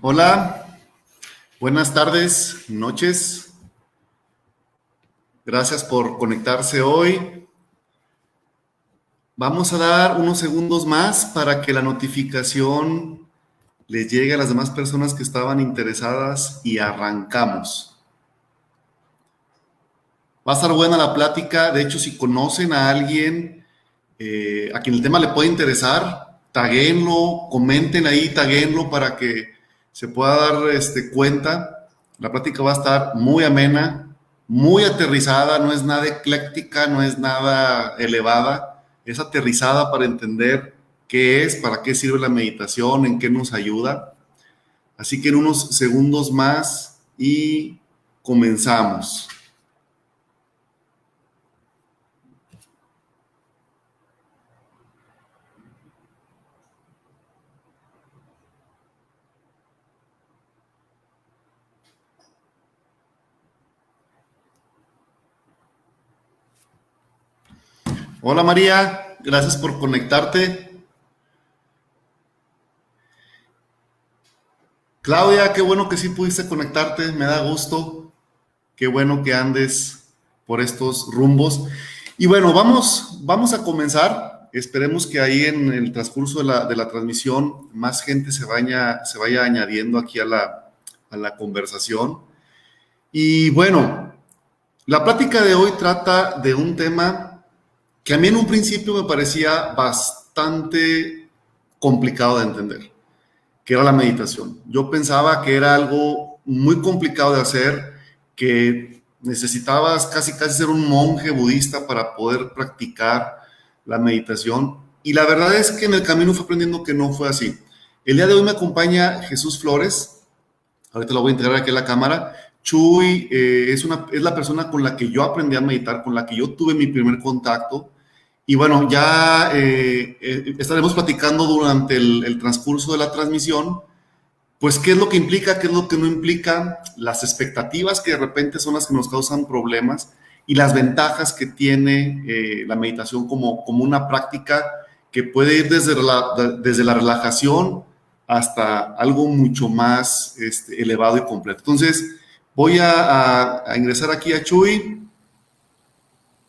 Hola, buenas tardes, noches. Gracias por conectarse hoy. Vamos a dar unos segundos más para que la notificación les llegue a las demás personas que estaban interesadas y arrancamos. Va a estar buena la plática. De hecho, si conocen a alguien a quien el tema le puede interesar, taguéenlo, comenten ahí, taguéenlo para que se pueda dar cuenta. La plática va a estar muy amena, muy aterrizada, no es nada ecléctica, no es nada elevada, es aterrizada para entender qué es, para qué sirve la meditación, en qué nos ayuda. Así que en unos segundos más y comenzamos. Hola María, gracias por conectarte. Claudia, qué bueno que sí pudiste conectarte, me da gusto, qué bueno que andes por estos rumbos. Y bueno, vamos a comenzar. Esperemos que ahí en el transcurso de la transmisión más gente se vaya añadiendo aquí a la conversación. Y bueno, la plática de hoy trata de un tema que a mí en un principio me parecía bastante complicado de entender, que era la meditación. Yo pensaba que era algo muy complicado de hacer, que necesitabas casi ser un monje budista para poder practicar la meditación. Y la verdad es que en el camino fui aprendiendo que no fue así. El día de hoy me acompaña Jesús Flores. Ahorita lo voy a integrar aquí en la cámara. Chuy es la persona con la que yo aprendí a meditar, con la que yo tuve mi primer contacto. Y bueno, ya estaremos platicando durante el transcurso de la transmisión, pues qué es lo que implica, qué es lo que no implica, las expectativas que de repente son las que nos causan problemas y las ventajas que tiene la meditación como una práctica que puede ir desde la relajación hasta algo mucho más elevado y completo. Entonces, voy a ingresar aquí a Chuy.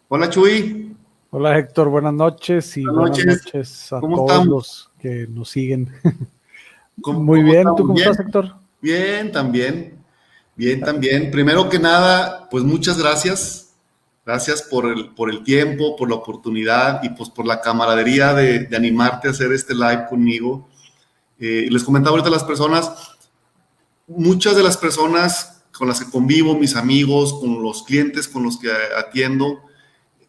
Hola Chuy. Hola Héctor, buenas noches y Buenas buenas noches. noches a ¿Cómo todos estamos? los que nos siguen. Muy ¿Cómo bien, ¿tú estamos? cómo Bien. estás, Héctor? Bien, también. Bien, también. Primero que nada, pues muchas gracias. Gracias por el tiempo, por la oportunidad y pues por la camaradería de animarte a hacer este live conmigo. Les comentaba ahorita a las personas, muchas de las personas con las que convivo, mis amigos, con los clientes con los que atiendo,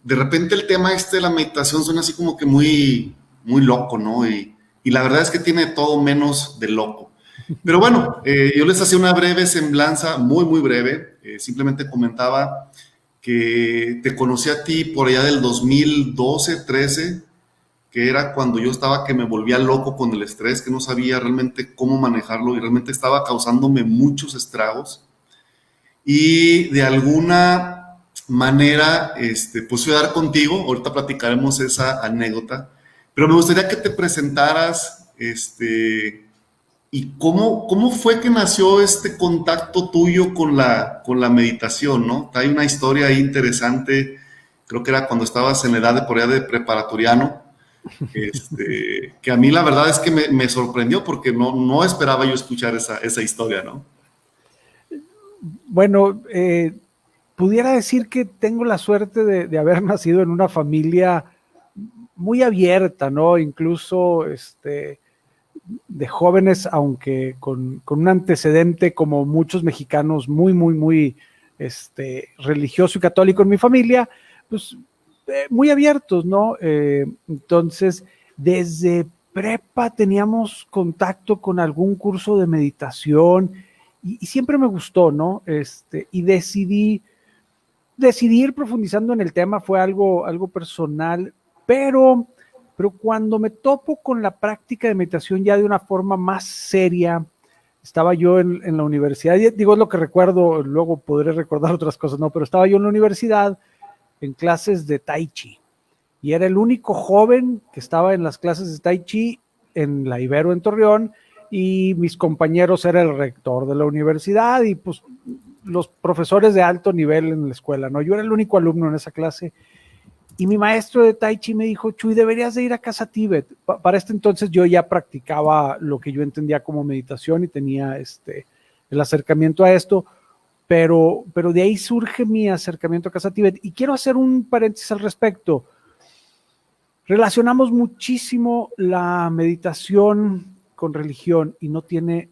de repente el tema de la meditación suena así como que muy loco, ¿no? Y la verdad es que tiene todo menos de loco. Pero bueno, yo les hacía una breve semblanza, muy breve. Simplemente comentaba que te conocí a ti por allá del 2012, 13, que era cuando yo estaba que me volvía loco con el estrés, que no sabía realmente cómo manejarlo y realmente estaba causándome muchos estragos. Y de alguna manera, pues fui a dar contigo, ahorita platicaremos esa anécdota, pero me gustaría que te presentaras, y cómo fue que nació este contacto tuyo con la meditación, ¿no? Hay una historia ahí interesante, creo que era cuando estabas en la edad de por allá de preparatoriano, que a mí la verdad es que me sorprendió porque no esperaba yo escuchar esa historia, ¿no? Bueno, pudiera decir que tengo la suerte de haber nacido en una familia muy abierta, ¿no? Incluso de jóvenes, aunque con un antecedente como muchos mexicanos muy religioso y católico en mi familia, pues muy abiertos, ¿no? Entonces, desde prepa teníamos contacto con algún curso de meditación y siempre me gustó, ¿no? Y decidí ir profundizando en el tema, fue algo personal, pero cuando me topo con la práctica de meditación ya de una forma más seria, estaba yo en la universidad, digo, es lo que recuerdo, luego podré recordar otras cosas, ¿no? Pero estaba yo en la universidad en clases de Tai Chi y era el único joven que estaba en las clases de Tai Chi en la Ibero en Torreón y mis compañeros era el rector de la universidad y pues los profesores de alto nivel en la escuela, ¿no? Yo era el único alumno en esa clase y mi maestro de Tai Chi me dijo, Chuy, deberías de ir a Casa Tíbet. Para este entonces yo ya practicaba lo que yo entendía como meditación y tenía el acercamiento a esto, pero de ahí surge mi acercamiento a Casa Tíbet y quiero hacer un paréntesis al respecto. Relacionamos muchísimo la meditación con religión y no tiene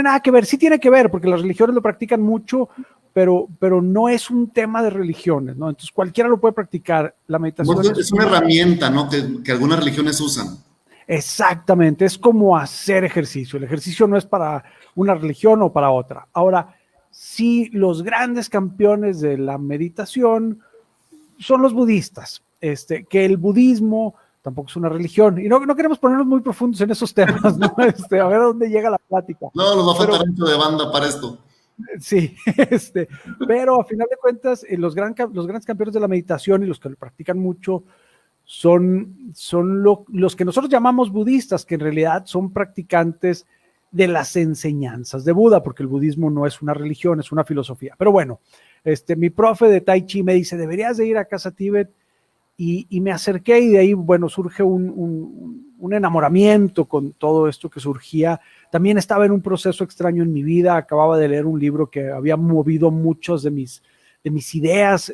nada que ver. Sí tiene que ver porque las religiones lo practican mucho, pero no es un tema de religiones, ¿no? Entonces cualquiera lo puede practicar. La meditación bueno, es una herramienta, ¿no? Que algunas religiones usan. Exactamente, es como hacer ejercicio. El ejercicio no es para una religión o para otra. Ahora, sí, los grandes campeones de la meditación son los budistas, que el budismo tampoco es una religión, y no queremos ponernos muy profundos en esos temas, ¿no? A ver a dónde llega la plática. No, nos va a faltar mucho de banda para esto. Sí, pero a final de cuentas, los grandes campeones de la meditación y los que lo practican mucho son los que nosotros llamamos budistas, que en realidad son practicantes de las enseñanzas de Buda, porque el budismo no es una religión, es una filosofía. Pero bueno, mi profe de Tai Chi me dice, deberías de ir a Casa Tíbet, y me acerqué y de ahí, bueno, surge un enamoramiento con todo esto que surgía. También estaba en un proceso extraño en mi vida, acababa de leer un libro que había movido muchas de mis ideas,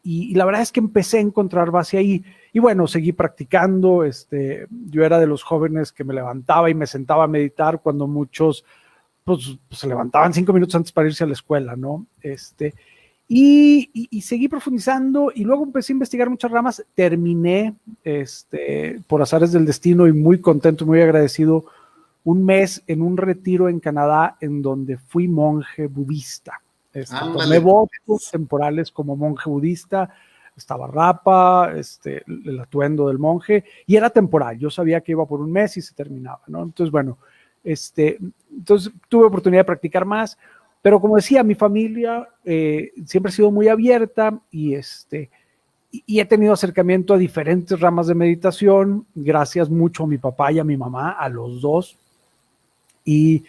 y la verdad es que empecé a encontrar base ahí, y bueno, seguí practicando. Yo era de los jóvenes que me levantaba y me sentaba a meditar cuando muchos pues se levantaban 5 minutos antes para irse a la escuela, ¿no? Y seguí profundizando y luego empecé a investigar muchas ramas. Terminé, por azares del destino y muy contento, muy agradecido, un mes en un retiro en Canadá en donde fui monje budista. Tomé votos temporales como monje budista, estaba rapa, el atuendo del monje, y era temporal. Yo sabía que iba por un mes y se terminaba, ¿no? Entonces, bueno, entonces tuve oportunidad de practicar más, pero como decía, mi familia siempre ha sido muy abierta y he tenido acercamiento a diferentes ramas de meditación, gracias mucho a mi papá y a mi mamá, a los dos, y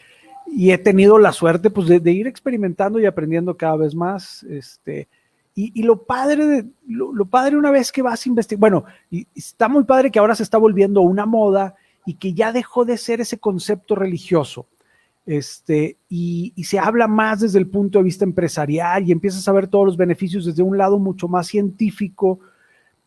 he tenido la suerte pues de ir experimentando y aprendiendo cada vez más, y lo padre una vez que vas a investigar, bueno, y está muy padre que ahora se está volviendo una moda y que ya dejó de ser ese concepto religioso, y se habla más desde el punto de vista empresarial y empiezas a ver todos los beneficios desde un lado mucho más científico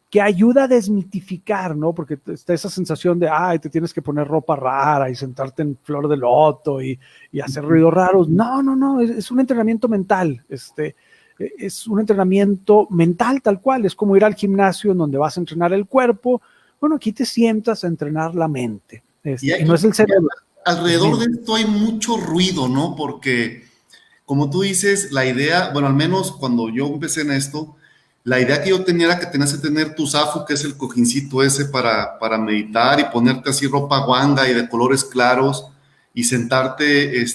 que ayuda a desmitificar, ¿no? Porque está esa sensación de, ay, te tienes que poner ropa rara y sentarte en flor de loto y hacer ruidos raros. No, es un entrenamiento mental, es un entrenamiento mental tal cual, es como ir al gimnasio en donde vas a entrenar el cuerpo. Bueno, aquí te sientas a entrenar la mente, y no es el cerebro. Alrededor de esto hay mucho ruido, ¿no? Porque, como tú dices, la idea, bueno, al menos cuando yo empecé en esto, la idea que yo tenía era que tenías que tener tu zafu, que es el cojincito ese para meditar y ponerte así ropa guanga y de colores claros y sentarte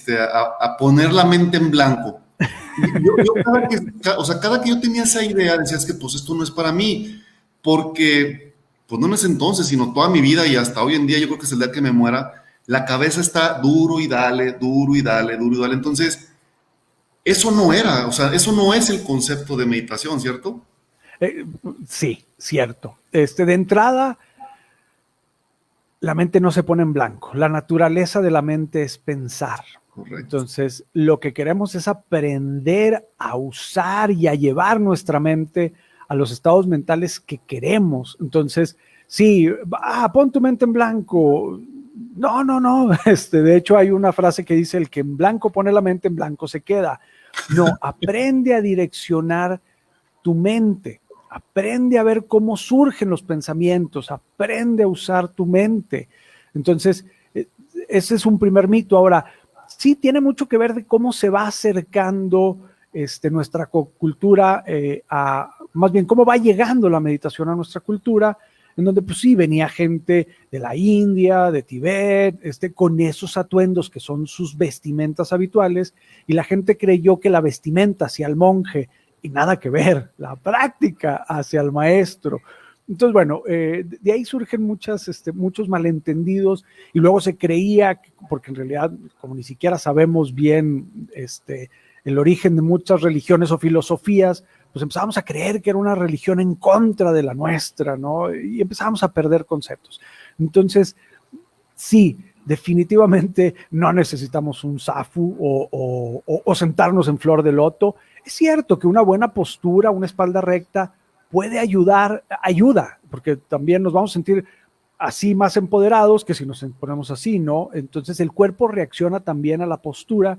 a poner la mente en blanco. Cada que yo tenía esa idea, decías que pues esto no es para mí, porque pues no en ese entonces, sino toda mi vida y hasta hoy en día, yo creo que es el día que me muera, la cabeza está duro y dale, duro y dale, duro y dale. Entonces, eso no era, o sea, eso no es el concepto de meditación, ¿cierto? Sí, cierto. De entrada, la mente no se pone en blanco. La naturaleza de la mente es pensar. Correcto. Entonces, lo que queremos es aprender a usar y a llevar nuestra mente a los estados mentales que queremos. Entonces, sí, pon tu mente en blanco. No. De hecho, hay una frase que dice: el que en blanco pone la mente, en blanco se queda. No, aprende a direccionar tu mente. Aprende a ver cómo surgen los pensamientos. Aprende a usar tu mente. Entonces, ese es un primer mito. Ahora, sí tiene mucho que ver de cómo se va acercando nuestra cultura, más bien cómo va llegando la meditación a nuestra cultura, en donde pues sí, venía gente de la India, de Tibet, con esos atuendos que son sus vestimentas habituales, y la gente creyó que la vestimenta hacia el monje, y nada que ver, la práctica hacia el maestro. Entonces, bueno, de ahí surgen muchos malentendidos y luego se creía, porque en realidad, como ni siquiera sabemos bien el origen de muchas religiones o filosofías, pues empezábamos a creer que era una religión en contra de la nuestra, ¿no? Y empezábamos a perder conceptos. Entonces, sí, definitivamente no necesitamos un zafu o sentarnos en flor de loto. Es cierto que una buena postura, una espalda recta, puede ayuda, porque también nos vamos a sentir así más empoderados que si nos ponemos así, ¿no? Entonces el cuerpo reacciona también a la postura,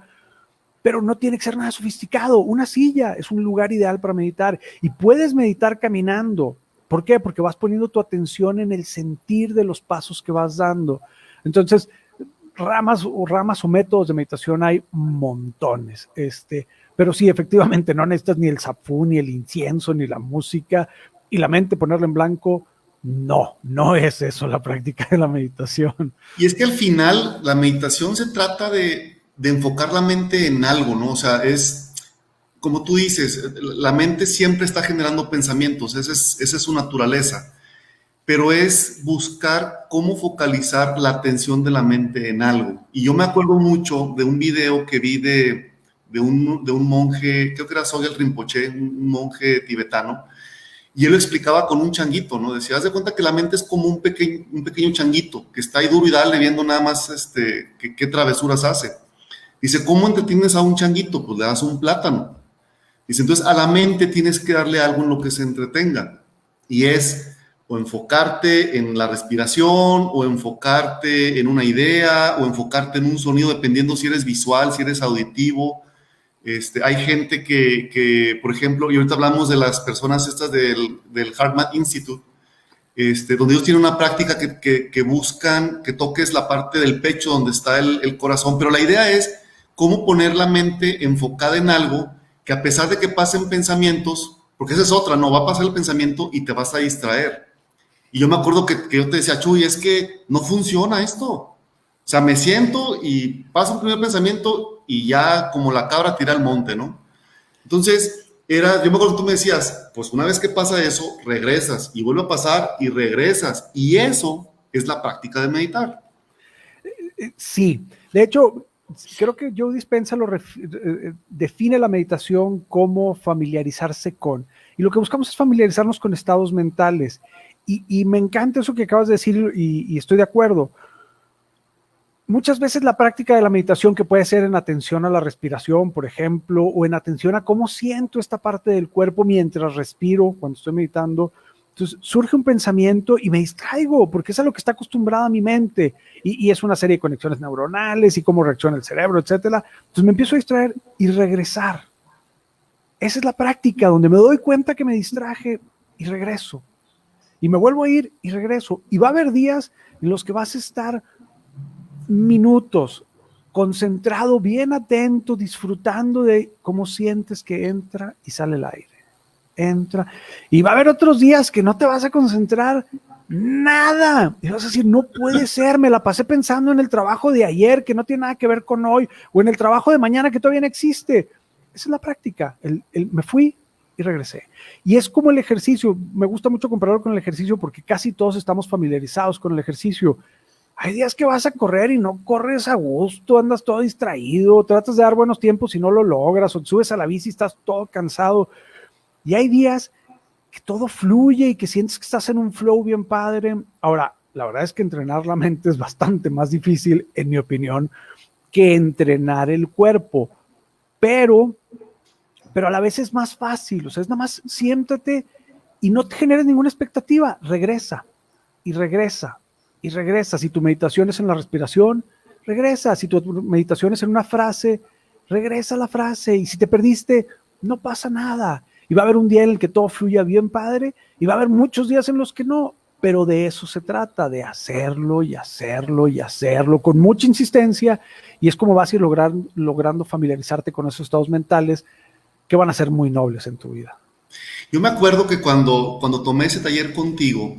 pero no tiene que ser nada sofisticado. Una silla es un lugar ideal para meditar y puedes meditar caminando. ¿Por qué? Porque vas poniendo tu atención en el sentir de los pasos que vas dando. Entonces, ramas o métodos de meditación hay montones. Pero sí, efectivamente, no necesitas ni el zapú, ni el incienso, ni la música, y la mente ponerla en blanco. No es eso la práctica de la meditación. Y es que al final la meditación se trata de enfocar la mente en algo, ¿no? O sea, es como tú dices, la mente siempre está generando pensamientos, esa es su naturaleza, pero es buscar cómo focalizar la atención de la mente en algo. Y yo me acuerdo mucho de un video que vi de un monje, creo que era Sogyal Rinpoche, un monje tibetano, y él lo explicaba con un changuito, ¿no? Decía, haz de cuenta que la mente es como un pequeño changuito que está ahí duro y dale viendo nada más qué travesuras hace. Dice, ¿cómo entretienes a un changuito? Pues le das un plátano. Dice, entonces a la mente tienes que darle algo en lo que se entretenga. Y es o enfocarte en la respiración, o enfocarte en una idea, o enfocarte en un sonido, dependiendo si eres visual, si eres auditivo. Hay gente que, por ejemplo, y ahorita hablamos de las personas estas del HeartMath Institute, donde ellos tienen una práctica que buscan que toques la parte del pecho donde está el corazón, pero la idea es cómo poner la mente enfocada en algo que a pesar de que pasen pensamientos, porque esa es otra, no va a pasar el pensamiento y te vas a distraer. Y yo me acuerdo que yo te decía, Chuy, es que no funciona esto. O sea, me siento y pasa un primer pensamiento y ya como la cabra tira al monte, ¿no? Entonces, yo me acuerdo que tú me decías, pues una vez que pasa eso, regresas y vuelve a pasar y regresas. Y eso es la práctica de meditar. Sí, de hecho, creo que Joe Dispenza define la meditación como familiarizarse con. Y lo que buscamos es familiarizarnos con estados mentales. Y me encanta eso que acabas de decir y estoy de acuerdo. Muchas veces la práctica de la meditación, que puede ser en atención a la respiración, por ejemplo, o en atención a cómo siento esta parte del cuerpo mientras respiro, cuando estoy meditando, entonces surge un pensamiento y me distraigo, porque es a lo que está acostumbrada mi mente, y es una serie de conexiones neuronales y cómo reacciona el cerebro, etcétera. Entonces me empiezo a distraer y regresar. Esa es la práctica, donde me doy cuenta que me distraje y regreso. Y me vuelvo a ir y regreso. Y va a haber días en los que vas a estar minutos concentrado, bien atento, disfrutando de cómo sientes que entra y sale el aire. Entra. Y va a haber otros días que no te vas a concentrar nada. Y vas a decir, no puede ser, me la pasé pensando en el trabajo de ayer que no tiene nada que ver con hoy, o en el trabajo de mañana que todavía no existe. Esa es la práctica. Me fui y regresé. Y es como el ejercicio. Me gusta mucho compararlo con el ejercicio porque casi todos estamos familiarizados con el ejercicio. Hay días que vas a correr y no corres a gusto, andas todo distraído, tratas de dar buenos tiempos y no lo logras, o subes a la bici y estás todo cansado. Y hay días que todo fluye y que sientes que estás en un flow bien padre. Ahora, la verdad es que entrenar la mente es bastante más difícil, en mi opinión, que entrenar el cuerpo. Pero a la vez es más fácil. O sea, es nada más siéntate y no te generes ninguna expectativa. Regresa y regresa y regresa. Si tu meditación es en la respiración, regresa. Si tu meditación es en una frase, regresa a la frase. Y si te perdiste, no pasa nada. Y va a haber un día en el que todo fluya bien padre, y va a haber muchos días en los que no, pero de eso se trata, de hacerlo y hacerlo y hacerlo con mucha insistencia, y es como vas a ir logrando familiarizarte con esos estados mentales que van a ser muy nobles en tu vida. Yo me acuerdo que cuando tomé ese taller contigo,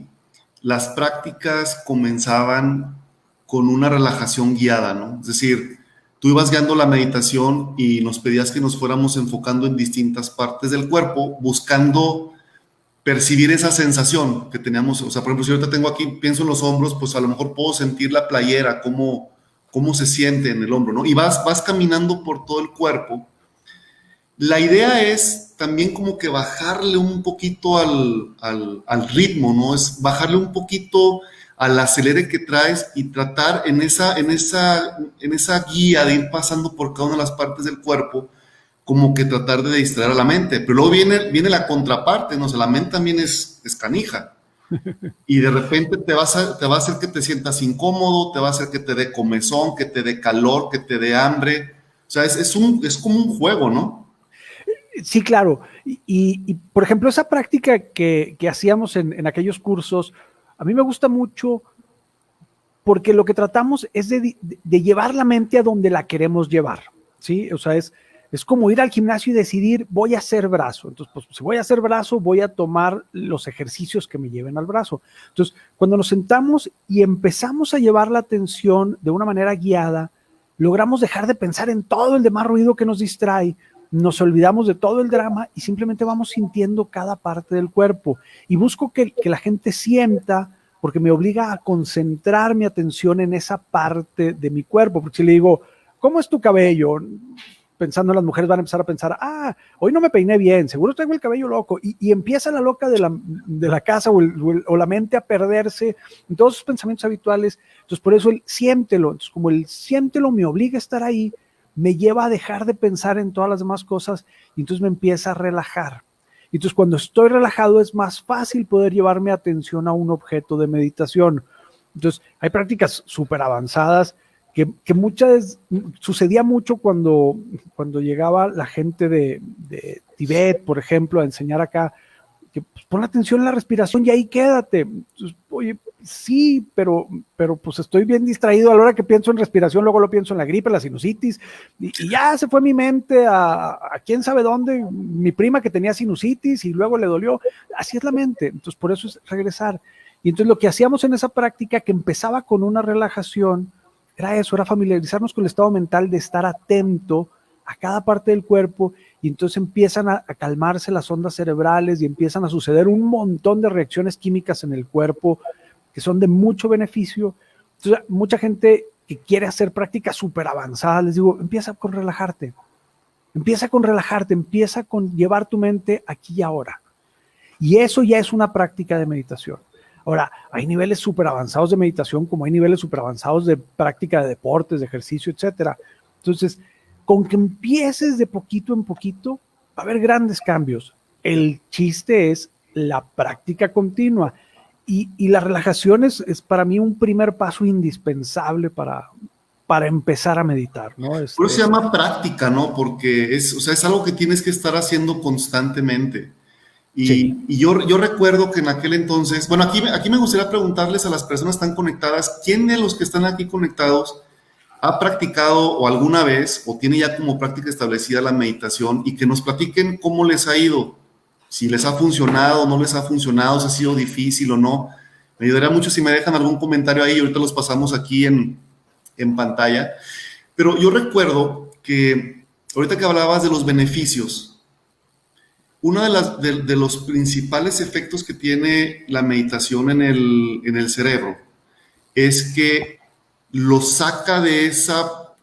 las prácticas comenzaban con una relajación guiada, ¿no? Es decir, tú ibas guiando la meditación y nos pedías que nos fuéramos enfocando en distintas partes del cuerpo, buscando percibir esa sensación que teníamos. O sea, por ejemplo, si ahorita tengo aquí, pienso en los hombros, pues a lo mejor puedo sentir la playera, cómo se siente en el hombro, ¿no? Y vas caminando por todo el cuerpo. La idea es también como que bajarle un poquito al ritmo, ¿no? Es bajarle un poquito al acelere que traes y tratar en esa guía de ir pasando por cada una de las partes del cuerpo, como que tratar de distraer a la mente. Pero luego viene la contraparte, ¿no? O sea, la mente también es canija. Y de repente te va a hacer que te sientas incómodo, te va a hacer que te dé comezón, que te dé calor, que te dé hambre. O sea, es como un juego, ¿no? Sí, claro. Por ejemplo, esa práctica que hacíamos en aquellos cursos, a mí me gusta mucho porque lo que tratamos es de llevar la mente a donde la queremos llevar, ¿sí? O sea, es como ir al gimnasio y decidir, voy a hacer brazo. Entonces, pues si voy a hacer brazo, voy a tomar los ejercicios que me lleven al brazo. Entonces, cuando nos sentamos y empezamos a llevar la atención de una manera guiada, logramos dejar de pensar en todo el demás ruido que nos distrae, nos olvidamos de todo el drama y simplemente vamos sintiendo cada parte del cuerpo. Y busco que la gente sienta, porque me obliga a concentrar mi atención en esa parte de mi cuerpo. Porque si le digo, ¿cómo es tu cabello? Pensando en las mujeres van a empezar a pensar, hoy no me peiné bien, seguro tengo el cabello loco. Y empieza la loca de la casa o la mente a perderse en todos sus pensamientos habituales. Entonces, por eso el siéntelo. Entonces, como el siéntelo me obliga a estar ahí, me lleva a dejar de pensar en todas las demás cosas y entonces me empieza a relajar. Y entonces cuando estoy relajado es más fácil poder llevar mi atención a un objeto de meditación. Entonces hay prácticas súper avanzadas que sucedía mucho cuando llegaba la gente de Tibet, por ejemplo, a enseñar acá, que pues, pon atención en la respiración y ahí quédate. Entonces, oye, sí, pero pues estoy bien distraído a la hora que pienso en respiración, luego lo pienso en la gripe, la sinusitis, y ya se fue mi mente a quién sabe dónde, mi prima que tenía sinusitis y luego le dolió. Así es la mente. Entonces, por eso es regresar. Y entonces lo que hacíamos en esa práctica, que empezaba con una relajación, era eso, era familiarizarnos con el estado mental de estar atento a cada parte del cuerpo, y entonces empiezan a calmarse las ondas cerebrales y empiezan a suceder un montón de reacciones químicas en el cuerpo que son de mucho beneficio. Entonces, mucha gente que quiere hacer prácticas súper avanzadas, les digo, empieza con relajarte, empieza con llevar tu mente aquí y ahora. Y eso ya es una práctica de meditación. Ahora, hay niveles súper avanzados de meditación, como hay niveles súper avanzados de práctica de deportes, de ejercicio, etcétera. Entonces, con que empieces de poquito en poquito, va a haber grandes cambios. El chiste es la práctica continua. Y la relajación es para mí un primer paso indispensable para empezar a meditar, ¿no? Por eso se llama práctica, ¿no? Porque es algo que tienes que estar haciendo constantemente. Y yo recuerdo que en aquel entonces, bueno, aquí me gustaría preguntarles a las personas que están conectadas, ¿quién de los que están aquí conectados ha practicado o alguna vez o tiene ya como práctica establecida la meditación, y que nos platiquen cómo les ha ido? Si les ha funcionado, no les ha funcionado, si ha sido difícil o no. Me ayudaría mucho si me dejan algún comentario ahí, ahorita los pasamos aquí en pantalla. Pero yo recuerdo que ahorita que hablabas de los beneficios, uno de los principales efectos que tiene la meditación en el cerebro es que lo saca de esa,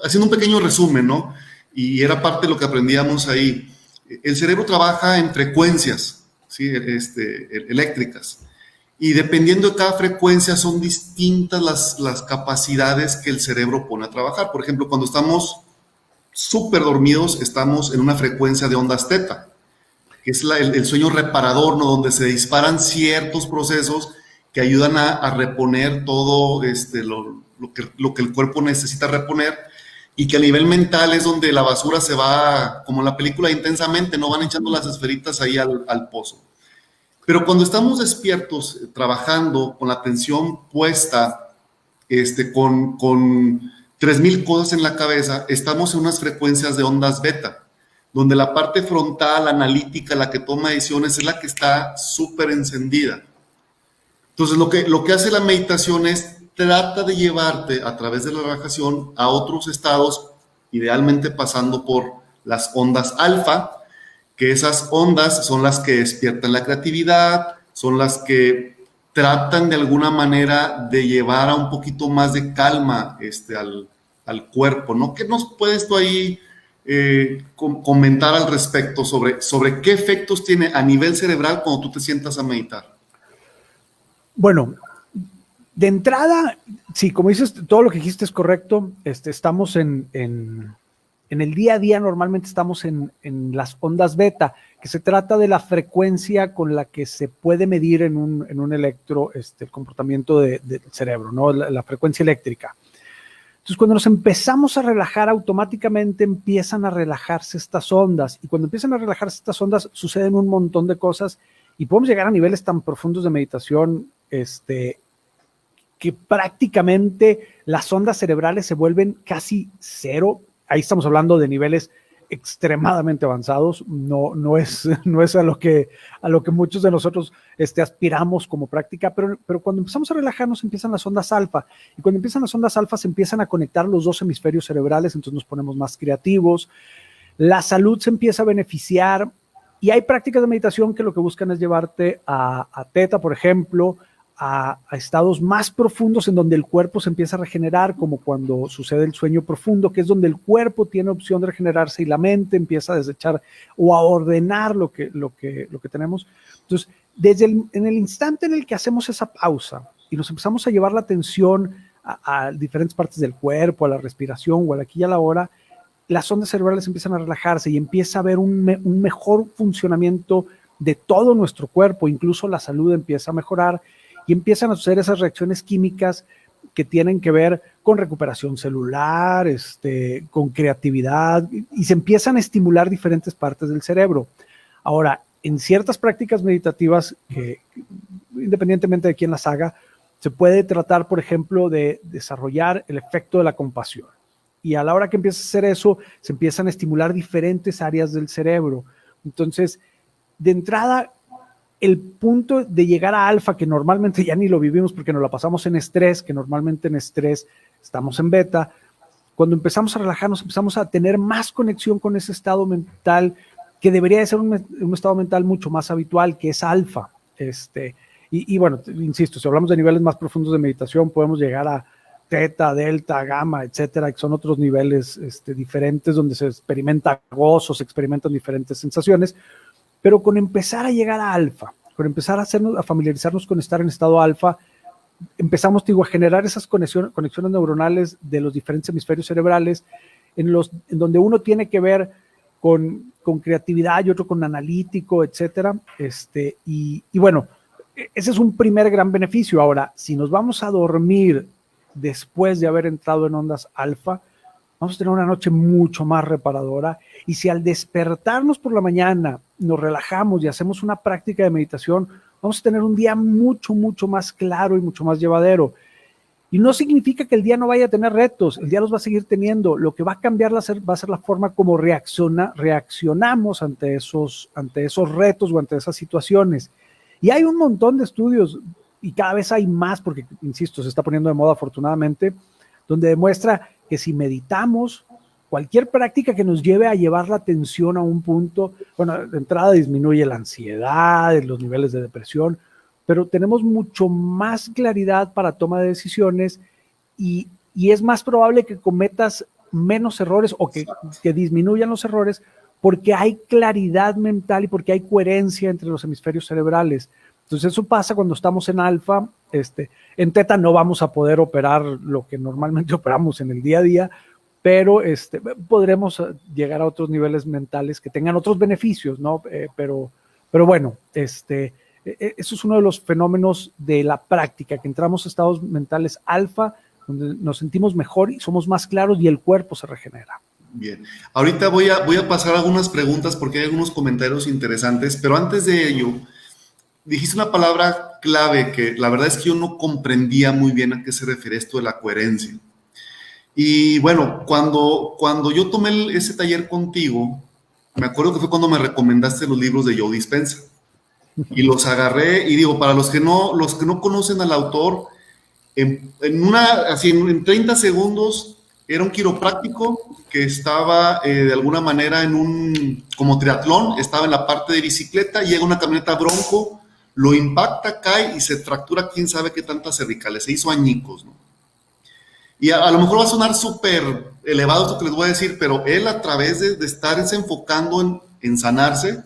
haciendo un pequeño resumen, ¿no? Y era parte de lo que aprendíamos ahí. El cerebro trabaja en frecuencias, ¿sí? Eléctricas, y dependiendo de cada frecuencia son distintas las capacidades que el cerebro pone a trabajar. Por ejemplo, cuando estamos súper dormidos, estamos en una frecuencia de ondas teta, que es el sueño reparador, ¿no? Donde se disparan ciertos procesos que ayudan a reponer todo lo que el cuerpo necesita reponer, y que a nivel mental es donde la basura se va, como en la película Intensamente, no van echando las esferitas ahí al pozo. Pero cuando estamos despiertos, trabajando, con la atención puesta, con 3000 cosas en la cabeza, estamos en unas frecuencias de ondas beta, donde la parte frontal, analítica, la que toma decisiones, es la que está súper encendida. Entonces, lo que hace la meditación es trata de llevarte a través de la relajación a otros estados, idealmente pasando por las ondas alfa, que esas ondas son las que despiertan la creatividad, son las que tratan de alguna manera de llevar a un poquito más de calma al cuerpo, ¿no? ¿Qué nos puedes tú ahí comentar al respecto sobre qué efectos tiene a nivel cerebral cuando tú te sientas a meditar? Bueno, de entrada, sí, como dices, todo lo que dijiste es correcto. Estamos en el día a día, normalmente estamos en las ondas beta, que se trata de la frecuencia con la que se puede medir en un electro el comportamiento del cerebro, ¿no? La frecuencia eléctrica. Entonces, cuando nos empezamos a relajar, automáticamente empiezan a relajarse estas ondas. Y cuando empiezan a relajarse estas ondas, suceden un montón de cosas y podemos llegar a niveles tan profundos de meditación que prácticamente las ondas cerebrales se vuelven casi cero. Ahí estamos hablando de niveles extremadamente avanzados, no es a lo que muchos de nosotros aspiramos como práctica, pero cuando empezamos a relajarnos empiezan las ondas alfa, y cuando empiezan las ondas alfa se empiezan a conectar los dos hemisferios cerebrales, entonces nos ponemos más creativos, la salud se empieza a beneficiar, y hay prácticas de meditación que lo que buscan es llevarte a teta, por ejemplo, a estados más profundos en donde el cuerpo se empieza a regenerar, como cuando sucede el sueño profundo, que es donde el cuerpo tiene opción de regenerarse y la mente empieza a desechar o a ordenar lo que tenemos. Entonces, en el instante en el que hacemos esa pausa y nos empezamos a llevar la atención a diferentes partes del cuerpo, a la respiración o al aquí y a la hora, las ondas cerebrales empiezan a relajarse y empieza a haber un mejor funcionamiento de todo nuestro cuerpo, incluso la salud empieza a mejorar y empiezan a suceder esas reacciones químicas que tienen que ver con recuperación celular, con creatividad, y se empiezan a estimular diferentes partes del cerebro. Ahora, en ciertas prácticas meditativas, que independientemente de quién las haga, se puede tratar, por ejemplo, de desarrollar el efecto de la compasión. Y a la hora que empieza a hacer eso, se empiezan a estimular diferentes áreas del cerebro. Entonces, de entrada, el punto de llegar a alfa, que normalmente ya ni lo vivimos porque nos la pasamos en estrés, que normalmente en estrés estamos en beta, cuando empezamos a relajarnos, empezamos a tener más conexión con ese estado mental, que debería de ser un estado mental mucho más habitual, que es alfa. Y bueno, insisto, si hablamos de niveles más profundos de meditación, podemos llegar a teta, delta, gamma, etcétera, que son otros niveles diferentes donde se experimenta gozo, se experimentan diferentes sensaciones. Pero con empezar a llegar a alfa, con empezar a familiarizarnos con estar en estado alfa, empezamos, a generar esas conexiones neuronales de los diferentes hemisferios cerebrales, en donde uno tiene que ver con creatividad y otro con analítico, etcétera. Y bueno, ese es un primer gran beneficio. Ahora, si nos vamos a dormir después de haber entrado en ondas alfa, vamos a tener una noche mucho más reparadora, y si al despertarnos por la mañana nos relajamos y hacemos una práctica de meditación, vamos a tener un día mucho, mucho más claro y mucho más llevadero. Y no significa que el día no vaya a tener retos, el día los va a seguir teniendo. Lo que va a cambiar va a ser la forma como reaccionamos ante esos retos o ante esas situaciones. Y hay un montón de estudios, y cada vez hay más, porque, insisto, se está poniendo de moda afortunadamente, donde demuestra que si meditamos, cualquier práctica que nos lleve a llevar la atención a un punto, bueno, de entrada disminuye la ansiedad, los niveles de depresión, pero tenemos mucho más claridad para toma de decisiones y es más probable que cometas menos errores o que disminuyan los errores porque hay claridad mental y porque hay coherencia entre los hemisferios cerebrales. Entonces eso pasa cuando estamos en alfa. En teta no vamos a poder operar lo que normalmente operamos en el día a día, pero podremos llegar a otros niveles mentales que tengan otros beneficios, ¿no? Pero bueno, eso es uno de los fenómenos de la práctica, que entramos a estados mentales alfa, donde nos sentimos mejor y somos más claros y el cuerpo se regenera. Bien, ahorita voy a pasar algunas preguntas porque hay algunos comentarios interesantes, pero antes de ello, dijiste una palabra clave que la verdad es que yo no comprendía muy bien a qué se refiere esto de la coherencia. Y bueno, cuando yo tomé ese taller contigo, me acuerdo que fue cuando me recomendaste los libros de Joe Dispenza. Y los agarré y digo, para los que no conocen al autor, en 30 segundos era un quiropráctico que estaba de alguna manera en como triatlón, estaba en la parte de bicicleta, llega una camioneta Bronco, lo impacta, cae y se fractura quién sabe qué tantas cervicales, se hizo añicos, ¿no? Y a lo mejor va a sonar súper elevado esto que les voy a decir, pero él a través de estarse enfocando en sanarse,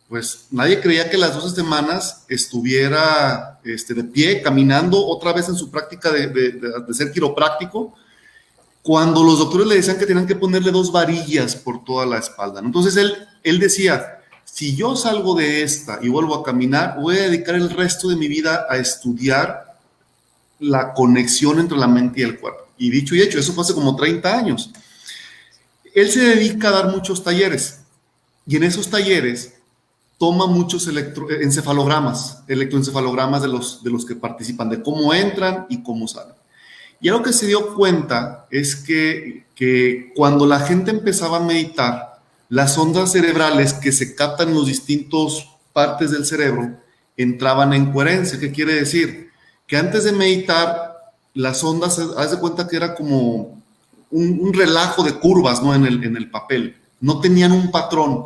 pues nadie creía que las 12 semanas estuviera de pie, caminando otra vez en su práctica de ser quiropráctico, cuando los doctores le decían que tenían que ponerle 2 varillas por toda la espalda, ¿no? Entonces él decía, si yo salgo de esta y vuelvo a caminar, voy a dedicar el resto de mi vida a estudiar la conexión entre la mente y el cuerpo. Y dicho y hecho, eso fue hace como 30 años. Él se dedica a dar muchos talleres, y en esos talleres toma muchos electroencefalogramas de los que participan, de cómo entran y cómo salen. Y algo que se dio cuenta es que cuando la gente empezaba a meditar, las ondas cerebrales que se captan en las distintas partes del cerebro entraban en coherencia. ¿Qué quiere decir? Que antes de meditar, las ondas, haz de cuenta que era como un relajo de curvas, ¿no? en el papel. No tenían un patrón.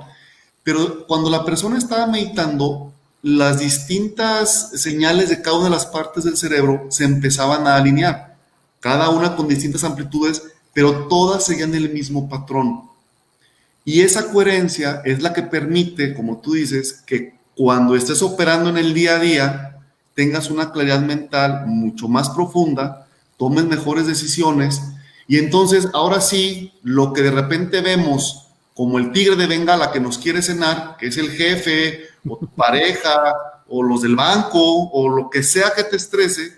Pero cuando la persona estaba meditando, las distintas señales de cada una de las partes del cerebro se empezaban a alinear, cada una con distintas amplitudes, pero todas seguían el mismo patrón. Y esa coherencia es la que permite, como tú dices, que cuando estés operando en el día a día, tengas una claridad mental mucho más profunda, tomes mejores decisiones, y entonces ahora sí, lo que de repente vemos como el tigre de Bengala que nos quiere cenar, que es el jefe, o tu pareja, o los del banco, o lo que sea que te estrese,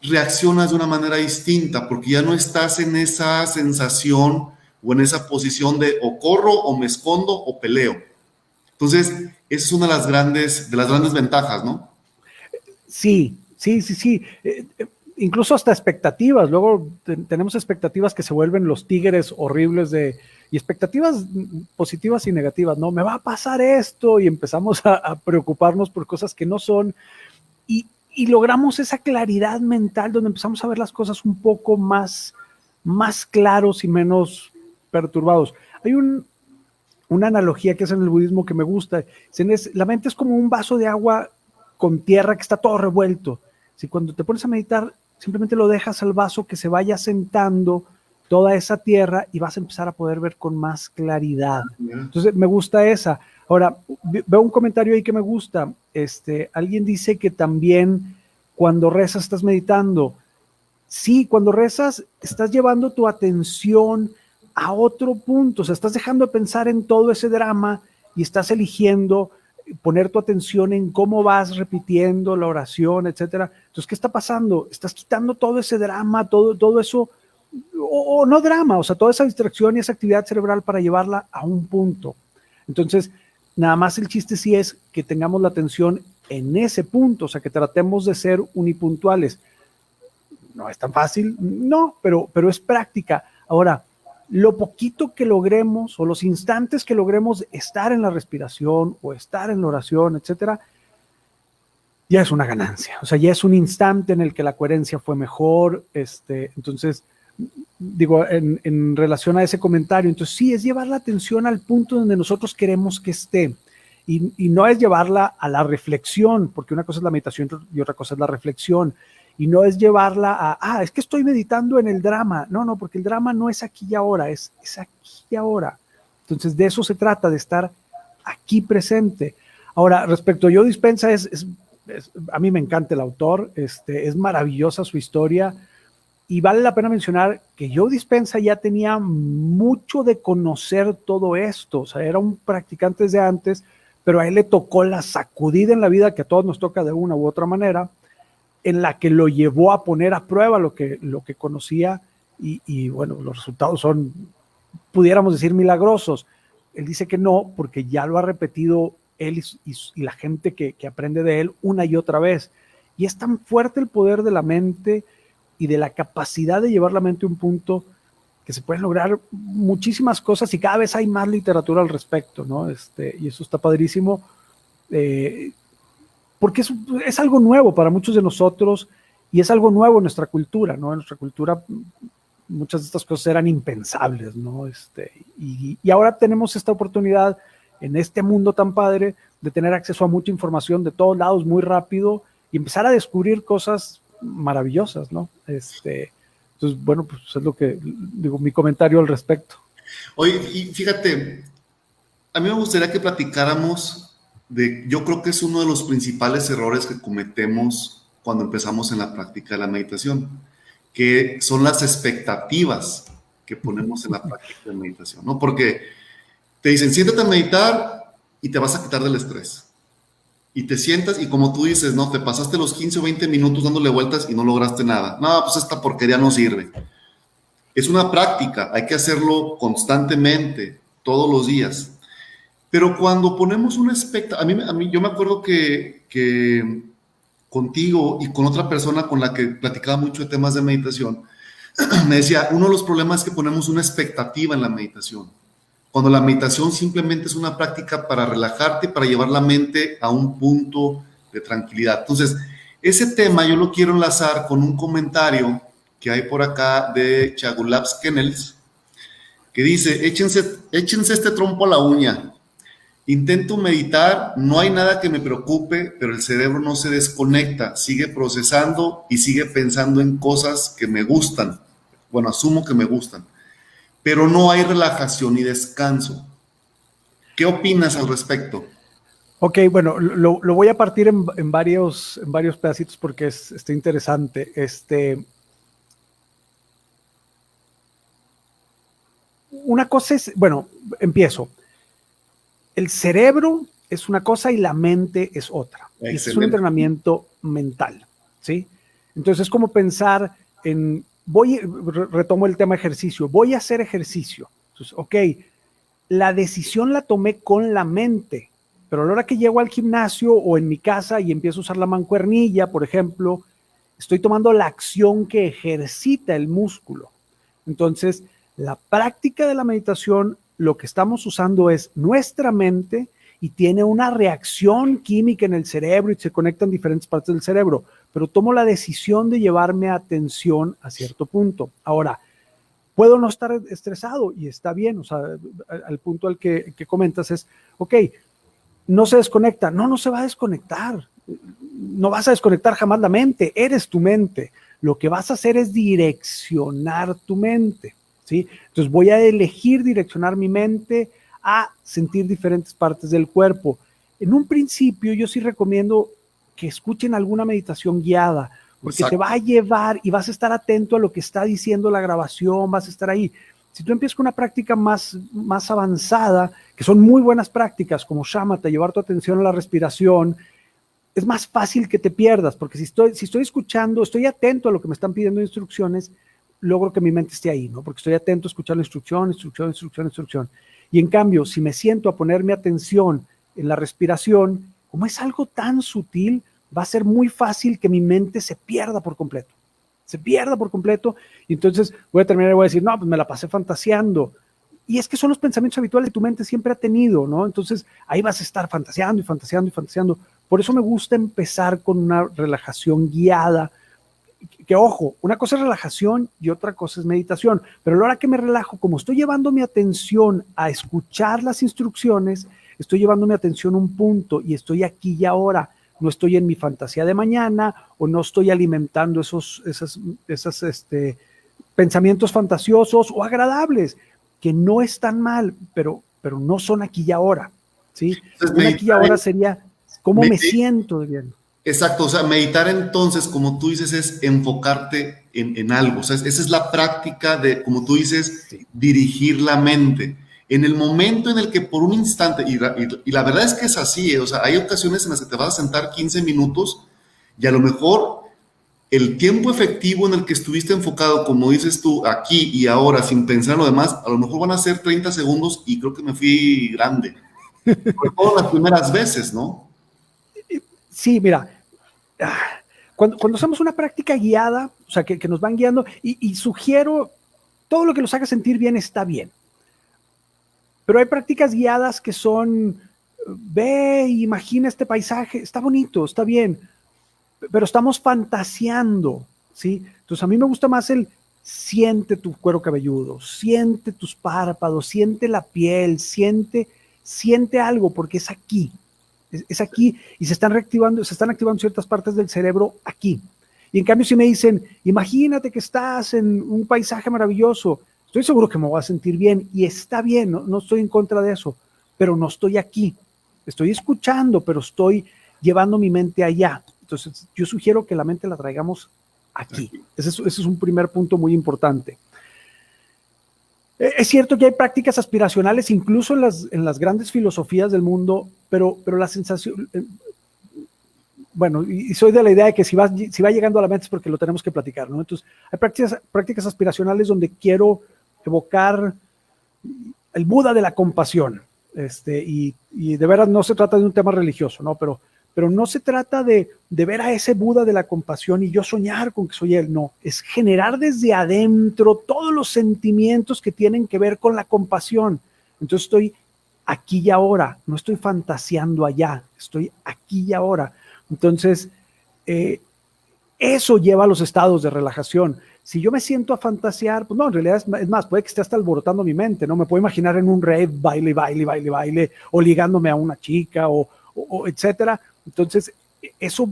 reaccionas de una manera distinta, porque ya no estás en esa sensación o en esa posición de o corro, o me escondo, o peleo. Entonces, esa es una de las grandes ventajas, ¿no? Sí. Incluso hasta expectativas. Luego tenemos expectativas que se vuelven los tigres horribles y expectativas positivas y negativas, ¿no? Me va a pasar esto y empezamos a preocuparnos por cosas que no son y logramos esa claridad mental donde empezamos a ver las cosas un poco más claros y menos perturbados. Hay una analogía que es en el budismo que me gusta. La mente es como un vaso de agua con tierra que está todo revuelto. Si cuando te pones a meditar, simplemente lo dejas al vaso que se vaya sentando toda esa tierra y vas a empezar a poder ver con más claridad. Entonces, me gusta esa. Ahora, veo un comentario ahí que me gusta. Alguien dice que también cuando rezas estás meditando. Sí, cuando rezas estás llevando tu atención a otro punto, o sea, estás dejando de pensar en todo ese drama y estás eligiendo poner tu atención en cómo vas repitiendo la oración, etcétera. Entonces, ¿qué está pasando? Estás quitando todo ese drama, todo eso, o no drama, o sea, toda esa distracción y esa actividad cerebral para llevarla a un punto. Entonces, nada más el chiste sí es que tengamos la atención en ese punto, o sea, que tratemos de ser unipuntuales. No es tan fácil, no, pero es práctica. Ahora, lo poquito que logremos o los instantes que logremos estar en la respiración o estar en la oración, etcétera, ya es una ganancia. O sea, ya es un instante en el que la coherencia fue mejor. Entonces, digo, en relación a ese comentario, entonces sí, es llevar la atención al punto donde nosotros queremos que esté. Y no es llevarla a la reflexión, porque una cosa es la meditación y otra cosa es la reflexión. Y no es llevarla es que estoy meditando en el drama. No, porque el drama no es aquí y ahora, es aquí y ahora. Entonces, de eso se trata, de estar aquí presente. Ahora, respecto a Joe Dispenza, a mí me encanta el autor, es maravillosa su historia, y vale la pena mencionar que Joe Dispenza ya tenía mucho de conocer todo esto, o sea, era un practicante desde antes, pero a él le tocó la sacudida en la vida que a todos nos toca de una u otra manera, en la que lo llevó a poner a prueba lo que conocía y bueno, los resultados son, pudiéramos decir, milagrosos. Él dice que no, porque ya lo ha repetido él y la gente que aprende de él una y otra vez. Y es tan fuerte el poder de la mente y de la capacidad de llevar la mente a un punto que se pueden lograr muchísimas cosas y cada vez hay más literatura al respecto, ¿no? Y eso está padrísimo. Porque es algo nuevo para muchos de nosotros y es algo nuevo en nuestra cultura, ¿no? En nuestra cultura muchas de estas cosas eran impensables, ¿no? Y ahora tenemos esta oportunidad en este mundo tan padre de tener acceso a mucha información de todos lados muy rápido y empezar a descubrir cosas maravillosas, ¿no? Entonces, bueno, pues es lo que digo, mi comentario al respecto. Oye, y fíjate, a mí me gustaría que platicáramos yo creo que es uno de los principales errores que cometemos cuando empezamos en la práctica de la meditación, que son las expectativas que ponemos en la práctica de meditación, ¿no? Porque te dicen, siéntate a meditar y te vas a quitar del estrés. Y te sientas y como tú dices, no, te pasaste los 15 o 20 minutos dándole vueltas y no lograste nada. No, pues esta porquería no sirve. Es una práctica, hay que hacerlo constantemente, todos los días. Pero cuando ponemos una expectativa, yo me acuerdo que contigo y con otra persona con la que platicaba mucho de temas de meditación, me decía, uno de los problemas es que ponemos una expectativa en la meditación. Cuando la meditación simplemente es una práctica para relajarte, para llevar la mente a un punto de tranquilidad. Entonces, ese tema yo lo quiero enlazar con un comentario que hay por acá de Chagulabs Kennels, que dice, échense este trompo a la uña. Intento meditar, no hay nada que me preocupe, pero el cerebro no se desconecta, sigue procesando y sigue pensando en cosas que me gustan. Bueno, asumo que me gustan, pero no hay relajación ni descanso. ¿Qué opinas al respecto? Ok, bueno, lo voy a partir en varios pedacitos porque está interesante. Una cosa es, bueno, empiezo. El cerebro es una cosa y la mente es otra. Es un entrenamiento mental, ¿sí? Entonces es como pensar en, retomo el tema ejercicio, voy a hacer ejercicio. Entonces, ok, la decisión la tomé con la mente, pero a la hora que llego al gimnasio o en mi casa y empiezo a usar la mancuernilla, por ejemplo, estoy tomando la acción que ejercita el músculo. Entonces, la práctica de la meditación, lo que estamos usando es nuestra mente y tiene una reacción química en el cerebro y se conectan diferentes partes del cerebro, pero tomo la decisión de llevarme atención a cierto punto. Ahora, puedo no estar estresado y está bien, o sea, al punto al que comentas es, ok, no se desconecta, no se va a desconectar, no vas a desconectar jamás la mente, eres tu mente, lo que vas a hacer es direccionar tu mente. ¿Sí? Entonces voy a elegir direccionar mi mente a sentir diferentes partes del cuerpo. En un principio yo sí recomiendo que escuchen alguna meditación guiada, porque te va a llevar y vas a estar atento a lo que está diciendo la grabación, vas a estar ahí. Si tú empiezas con una práctica más avanzada, que son muy buenas prácticas, como Shamatha, llevar tu atención a la respiración, es más fácil que te pierdas, porque si estoy escuchando, estoy atento a lo que me están pidiendo instrucciones, logro que mi mente esté ahí, ¿no? Porque estoy atento a escuchar la instrucción. Y en cambio, si me siento a poner mi atención en la respiración, como es algo tan sutil, va a ser muy fácil que mi mente se pierda por completo. Y entonces voy a terminar y voy a decir, no, pues me la pasé fantaseando. Y es que son los pensamientos habituales que tu mente siempre ha tenido, ¿no? Entonces ahí vas a estar fantaseando. Por eso me gusta empezar con una relajación guiada, que ojo, una cosa es relajación y otra cosa es meditación, pero a la hora que me relajo, como estoy llevando mi atención a escuchar las instrucciones, estoy llevando mi atención a un punto y estoy aquí y ahora, no estoy en mi fantasía de mañana o no estoy alimentando esos pensamientos fantasiosos o agradables, que no están mal, pero no son aquí y ahora, ¿sí? Un aquí y ahora sería cómo me siento bien. Exacto, o sea, meditar entonces, como tú dices, es enfocarte en algo, o sea, esa es la práctica de, como tú dices, dirigir la mente. En el momento en el que por un instante, y la verdad es que es así, o sea, hay ocasiones en las que te vas a sentar 15 minutos y a lo mejor el tiempo efectivo en el que estuviste enfocado, como dices tú, aquí y ahora, sin pensar en lo demás, a lo mejor van a ser 30 segundos y creo que me fui grande. Sobre todo las primeras veces, ¿no? Sí, mira, cuando hacemos una práctica guiada, o sea, que nos van guiando, y sugiero, todo lo que los haga sentir bien está bien. Pero hay prácticas guiadas que son, ve, imagina este paisaje, está bonito, está bien, pero estamos fantaseando, ¿sí? Entonces a mí me gusta más el siente tu cuero cabelludo, siente tus párpados, siente la piel, siente algo, porque es aquí. Es aquí y se están activando ciertas partes del cerebro aquí. Y en cambio, si me dicen, imagínate que estás en un paisaje maravilloso, estoy seguro que me voy a sentir bien y está bien, no estoy en contra de eso, pero no estoy aquí. Estoy escuchando, pero estoy llevando mi mente allá. Entonces, yo sugiero que la mente la traigamos aquí. Ese es un primer punto muy importante. Es cierto que hay prácticas aspiracionales, incluso en las grandes filosofías del mundo, pero la sensación, bueno, y soy de la idea de que si va llegando a la mente es porque lo tenemos que platicar, ¿no? Entonces, hay prácticas aspiracionales donde quiero evocar el Buda de la compasión, y de veras no se trata de un tema religioso, ¿no? Pero no se trata de ver a ese Buda de la compasión y yo soñar con que soy él, no, es generar desde adentro todos los sentimientos que tienen que ver con la compasión. Entonces estoy aquí y ahora, no estoy fantaseando allá, estoy aquí y ahora. Entonces, eso lleva a los estados de relajación. Si yo me siento a fantasear, pues no, en realidad es más, puede que esté hasta alborotando mi mente, ¿no? Me puedo imaginar en un rave, baile, o ligándome a una chica, o etcétera. Entonces, eso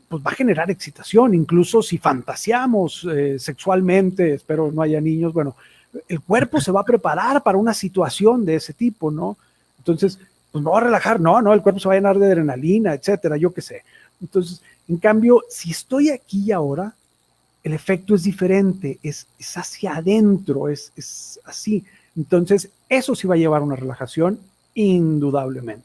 pues, va a generar excitación, incluso si fantaseamos sexualmente, espero no haya niños, bueno, el cuerpo se va a preparar para una situación de ese tipo, ¿no? Entonces, pues me voy a relajar, no, el cuerpo se va a llenar de adrenalina, etcétera, yo qué sé. Entonces, en cambio, si estoy aquí y ahora, el efecto es diferente, es hacia adentro, es así. Entonces, eso sí va a llevar a una relajación, indudablemente.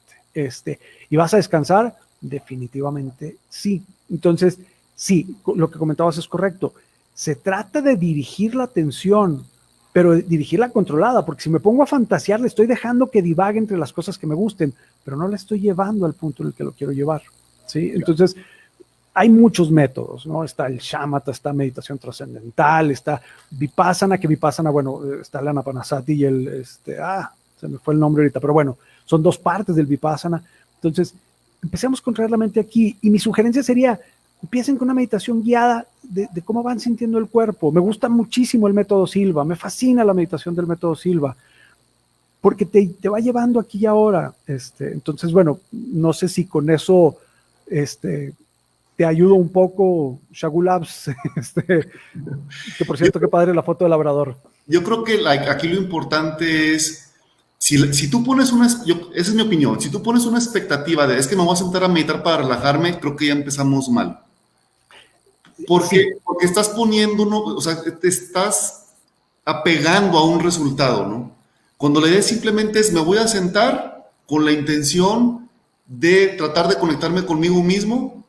¿Y vas a descansar? Definitivamente sí. Entonces, sí, lo que comentabas es correcto. Se trata de dirigir la atención, pero dirigirla controlada, porque si me pongo a fantasear, le estoy dejando que divague entre las cosas que me gusten, pero no la estoy llevando al punto en el que lo quiero llevar, ¿sí? Entonces, hay muchos métodos, ¿no? Está el shamatha, está meditación trascendental, está vipassana, bueno, está el anapanasati y se me fue el nombre ahorita, pero bueno, son dos partes del vipassana. Entonces, empecemos con traer la mente aquí, y mi sugerencia sería, empiecen con una meditación guiada de cómo van sintiendo el cuerpo. Me gusta muchísimo el método Silva, me fascina la meditación del método Silva, porque te va llevando aquí y ahora. Entonces, bueno, no sé si con eso te ayudo un poco, Shagu Labs, que por cierto, qué padre la foto del labrador. Yo creo que aquí lo importante es, si tú pones esa es mi opinión, si tú pones una expectativa de es que me voy a sentar a meditar para relajarme, creo que ya empezamos mal. Porque estás poniendo, o sea, te estás apegando a un resultado, ¿no? Cuando la idea simplemente es me voy a sentar con la intención de tratar de conectarme conmigo mismo,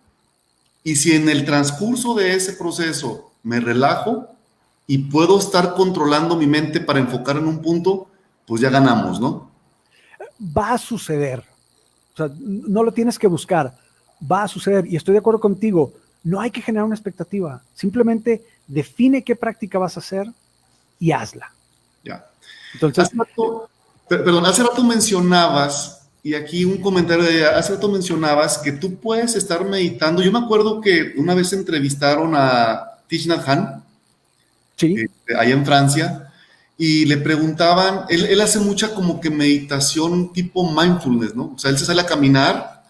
y si en el transcurso de ese proceso me relajo y puedo estar controlando mi mente para enfocar en un punto, pues ya ganamos, ¿no? Va a suceder. O sea, no lo tienes que buscar. Va a suceder. Y estoy de acuerdo contigo. No hay que generar una expectativa. Simplemente define qué práctica vas a hacer y hazla. Ya. Entonces, hace rato mencionabas, y aquí un comentario hace rato mencionabas que tú puedes estar meditando. Yo me acuerdo que una vez entrevistaron a Thich Nhat Hanh, sí, allá en Francia, y le preguntaban, él hace mucha como que meditación tipo mindfulness, ¿no? O sea, él se sale a caminar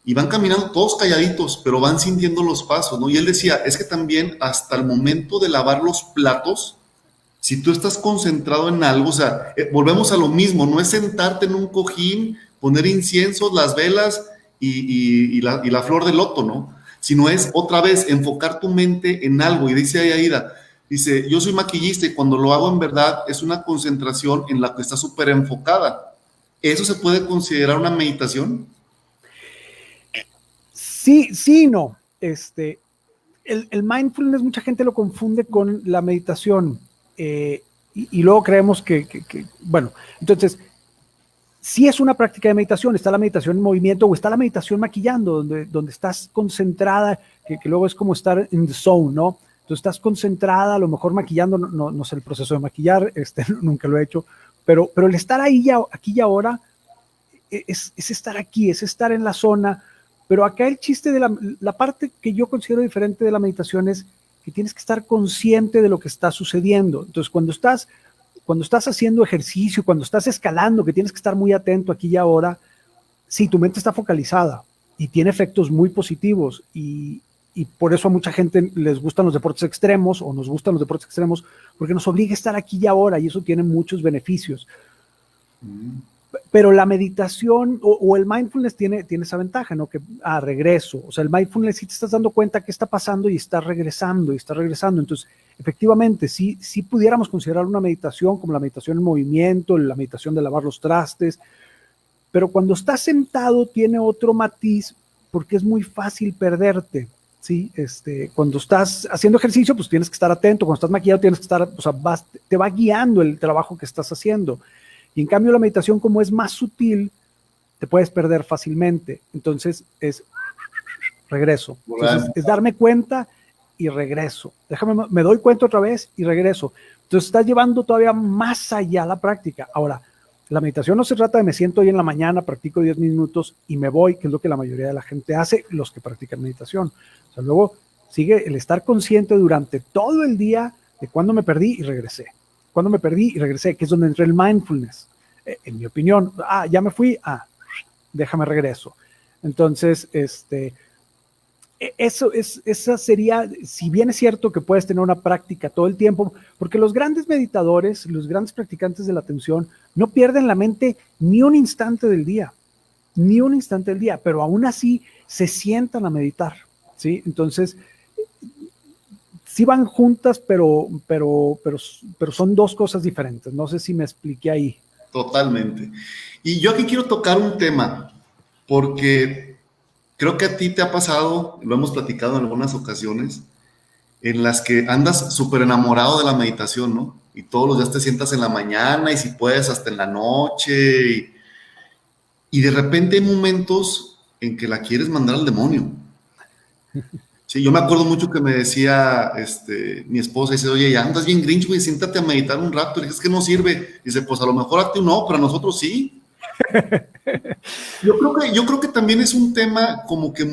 y van caminando todos calladitos, pero van sintiendo los pasos, ¿no? Y él decía, es que también hasta el momento de lavar los platos, si tú estás concentrado en algo, o sea, volvemos a lo mismo, no es sentarte en un cojín, poner inciensos, las velas y la flor de loto, ¿no? Sino es otra vez enfocar tu mente en algo. Y dice ahí Aida, dice, yo soy maquillista y cuando lo hago en verdad es una concentración en la que está súper enfocada. ¿Eso se puede considerar una meditación? Sí, no. El mindfulness, mucha gente lo confunde con la meditación, y luego creemos que, bueno, entonces, sí es una práctica de meditación. Está la meditación en movimiento o está la meditación maquillando, donde estás concentrada, que luego es como estar in the zone, ¿no? Tú estás concentrada, a lo mejor maquillando, no sé el proceso de maquillar, nunca lo he hecho, pero el estar ahí aquí y ahora es estar aquí, es estar en la zona. Pero acá el chiste de la parte que yo considero diferente de la meditación es que tienes que estar consciente de lo que está sucediendo. Entonces, cuando estás haciendo ejercicio, cuando estás escalando, que tienes que estar muy atento aquí y ahora, sí, tu mente está focalizada y tiene efectos muy positivos y por eso a mucha gente les gustan los deportes extremos o nos gustan los deportes extremos porque nos obliga a estar aquí y ahora y eso tiene muchos beneficios. Pero la meditación o el mindfulness tiene esa ventaja, ¿no? Que regreso. O sea, el mindfulness sí te estás dando cuenta qué está pasando y estás regresando. Entonces, efectivamente, sí pudiéramos considerar una meditación como la meditación en movimiento, la meditación de lavar los trastes, pero cuando estás sentado tiene otro matiz porque es muy fácil perderte, ¿sí? Cuando estás haciendo ejercicio, pues tienes que estar atento. Cuando estás maquillado, tienes que estar, o sea, te va guiando el trabajo que estás haciendo. Y en cambio la meditación, como es más sutil, te puedes perder fácilmente. Entonces es regreso. Entonces, es darme cuenta y regreso. Me doy cuenta otra vez y regreso. Entonces estás llevando todavía más allá la práctica. Ahora, la meditación no se trata de me siento hoy en la mañana, practico 10 minutos y me voy, que es lo que la mayoría de la gente hace, los que practican meditación. O sea, luego sigue el estar consciente durante todo el día de cuándo me perdí y regresé. Cuando me perdí y regresé, que es donde entré el mindfulness. En mi opinión, ya me fui, déjame regreso. Entonces, esa sería, si bien es cierto que puedes tener una práctica todo el tiempo, porque los grandes meditadores, los grandes practicantes de la atención, no pierden la mente ni un instante del día, pero aún así se sientan a meditar, ¿sí? Entonces, sí van juntas, pero son dos cosas diferentes. No sé si me expliqué ahí. Totalmente. Y yo aquí quiero tocar un tema, porque creo que a ti te ha pasado, lo hemos platicado en algunas ocasiones, en las que andas súper enamorado de la meditación, ¿no? Y todos los días te sientas en la mañana y si puedes hasta en la noche. Y de repente hay momentos en que la quieres mandar al demonio. Sí, yo me acuerdo mucho que me decía mi esposa, dice, oye, ya andas bien grinch, güey, siéntate a meditar un rato. Y dije, es que no sirve. Dice, pues a lo mejor a ti no, pero a nosotros sí. Yo creo que también es un tema como que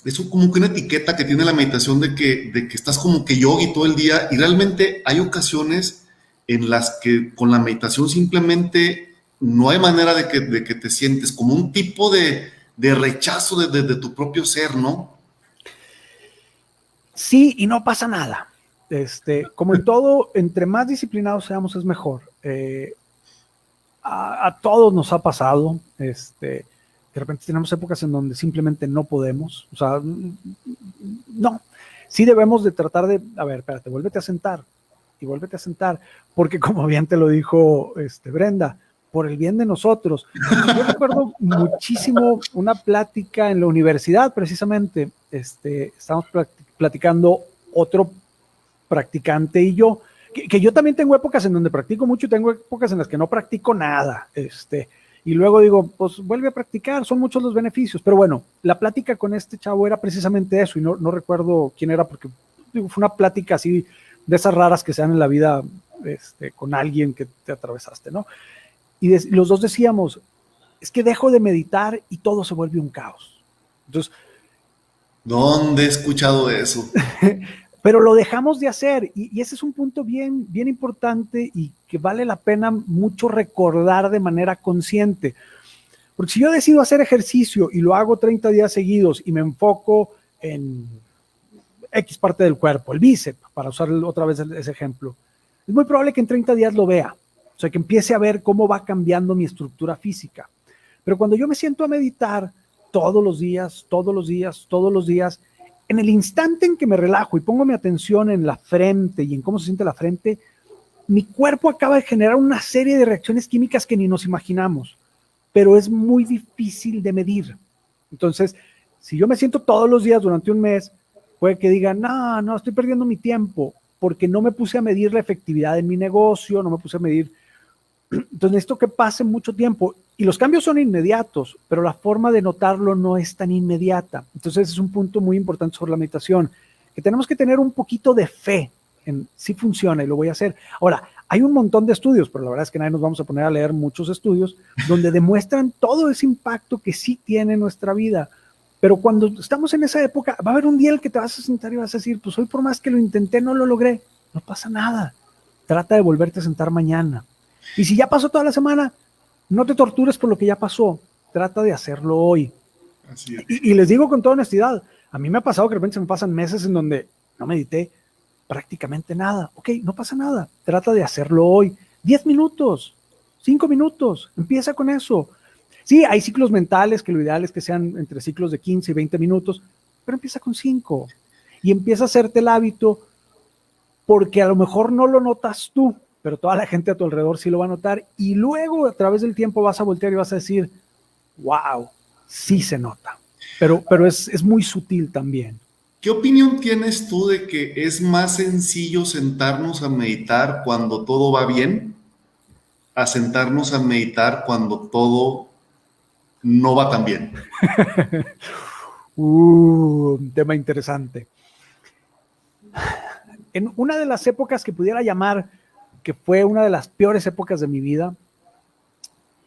es como que una etiqueta que tiene la meditación de que estás como que yogi todo el día y realmente hay ocasiones en las que con la meditación simplemente no hay manera de que te sientes como un tipo de rechazo de tu propio ser, ¿no? Sí, y no pasa nada. Como en todo, entre más disciplinados seamos es mejor. A todos nos ha pasado, de repente tenemos épocas en donde simplemente no podemos, o sea, no, sí debemos de tratar de, a ver, espérate, vuélvete a sentar, porque como bien te lo dijo Brenda, por el bien de nosotros. Yo recuerdo muchísimo una plática en la universidad, precisamente, estábamos platicando otro practicante y yo, que yo también tengo épocas en donde practico mucho y tengo épocas en las que no practico nada, y luego digo, pues vuelve a practicar, son muchos los beneficios, pero bueno, la plática con este chavo era precisamente eso, y no recuerdo quién era, porque digo, fue una plática así, de esas raras que se dan en la vida, con alguien que te atravesaste, ¿no? Y los dos decíamos, es que dejo de meditar y todo se vuelve un caos. Entonces, ¿dónde he escuchado eso? pero lo dejamos de hacer y ese es un punto bien, bien importante y que vale la pena mucho recordar de manera consciente. Porque si yo decido hacer ejercicio y lo hago 30 días seguidos y me enfoco en X parte del cuerpo, el bíceps, para usar otra vez ese ejemplo, es muy probable que en 30 días lo vea. O sea, que empiece a ver cómo va cambiando mi estructura física. Pero cuando yo me siento a meditar todos los días, en el instante en que me relajo y pongo mi atención en la frente y en cómo se siente la frente, mi cuerpo acaba de generar una serie de reacciones químicas que ni nos imaginamos, pero es muy difícil de medir. Entonces, si yo me siento todos los días durante un mes, puede que digan, no, estoy perdiendo mi tiempo porque no me puse a medir la efectividad de mi negocio, no me puse a medir. Entonces necesito que pase mucho tiempo y los cambios son inmediatos, pero la forma de notarlo no es tan inmediata. Entonces es un punto muy importante sobre la meditación, que tenemos que tener un poquito de fe en si funciona y lo voy a hacer. Ahora, hay un montón de estudios, pero la verdad es que nadie nos vamos a poner a leer muchos estudios donde demuestran todo ese impacto que sí tiene nuestra vida. Pero cuando estamos en esa época, va a haber un día en el que te vas a sentar y vas a decir, pues hoy por más que lo intenté, no lo logré. No pasa nada. Trata de volverte a sentar mañana. Y si ya pasó toda la semana, no te tortures por lo que ya pasó. Trata de hacerlo hoy. Así es. Y les digo con toda honestidad, a mí me ha pasado que de repente se me pasan meses en donde no medité prácticamente nada. Ok, no pasa nada. Trata de hacerlo hoy. 10 minutos, 5 minutos. Empieza con eso. Sí, hay ciclos mentales que lo ideal es que sean entre ciclos de 15 y 20 minutos, pero empieza con 5 y empieza a hacerte el hábito, porque a lo mejor no lo notas tú, pero toda la gente a tu alrededor sí lo va a notar, y luego a través del tiempo vas a voltear y vas a decir, wow, sí se nota, pero es muy sutil también. ¿Qué opinión tienes tú de que es más sencillo sentarnos a meditar cuando todo va bien a sentarnos a meditar cuando todo no va tan bien? Un tema interesante. En una de las épocas que pudiera llamar que fue una de las peores épocas de mi vida,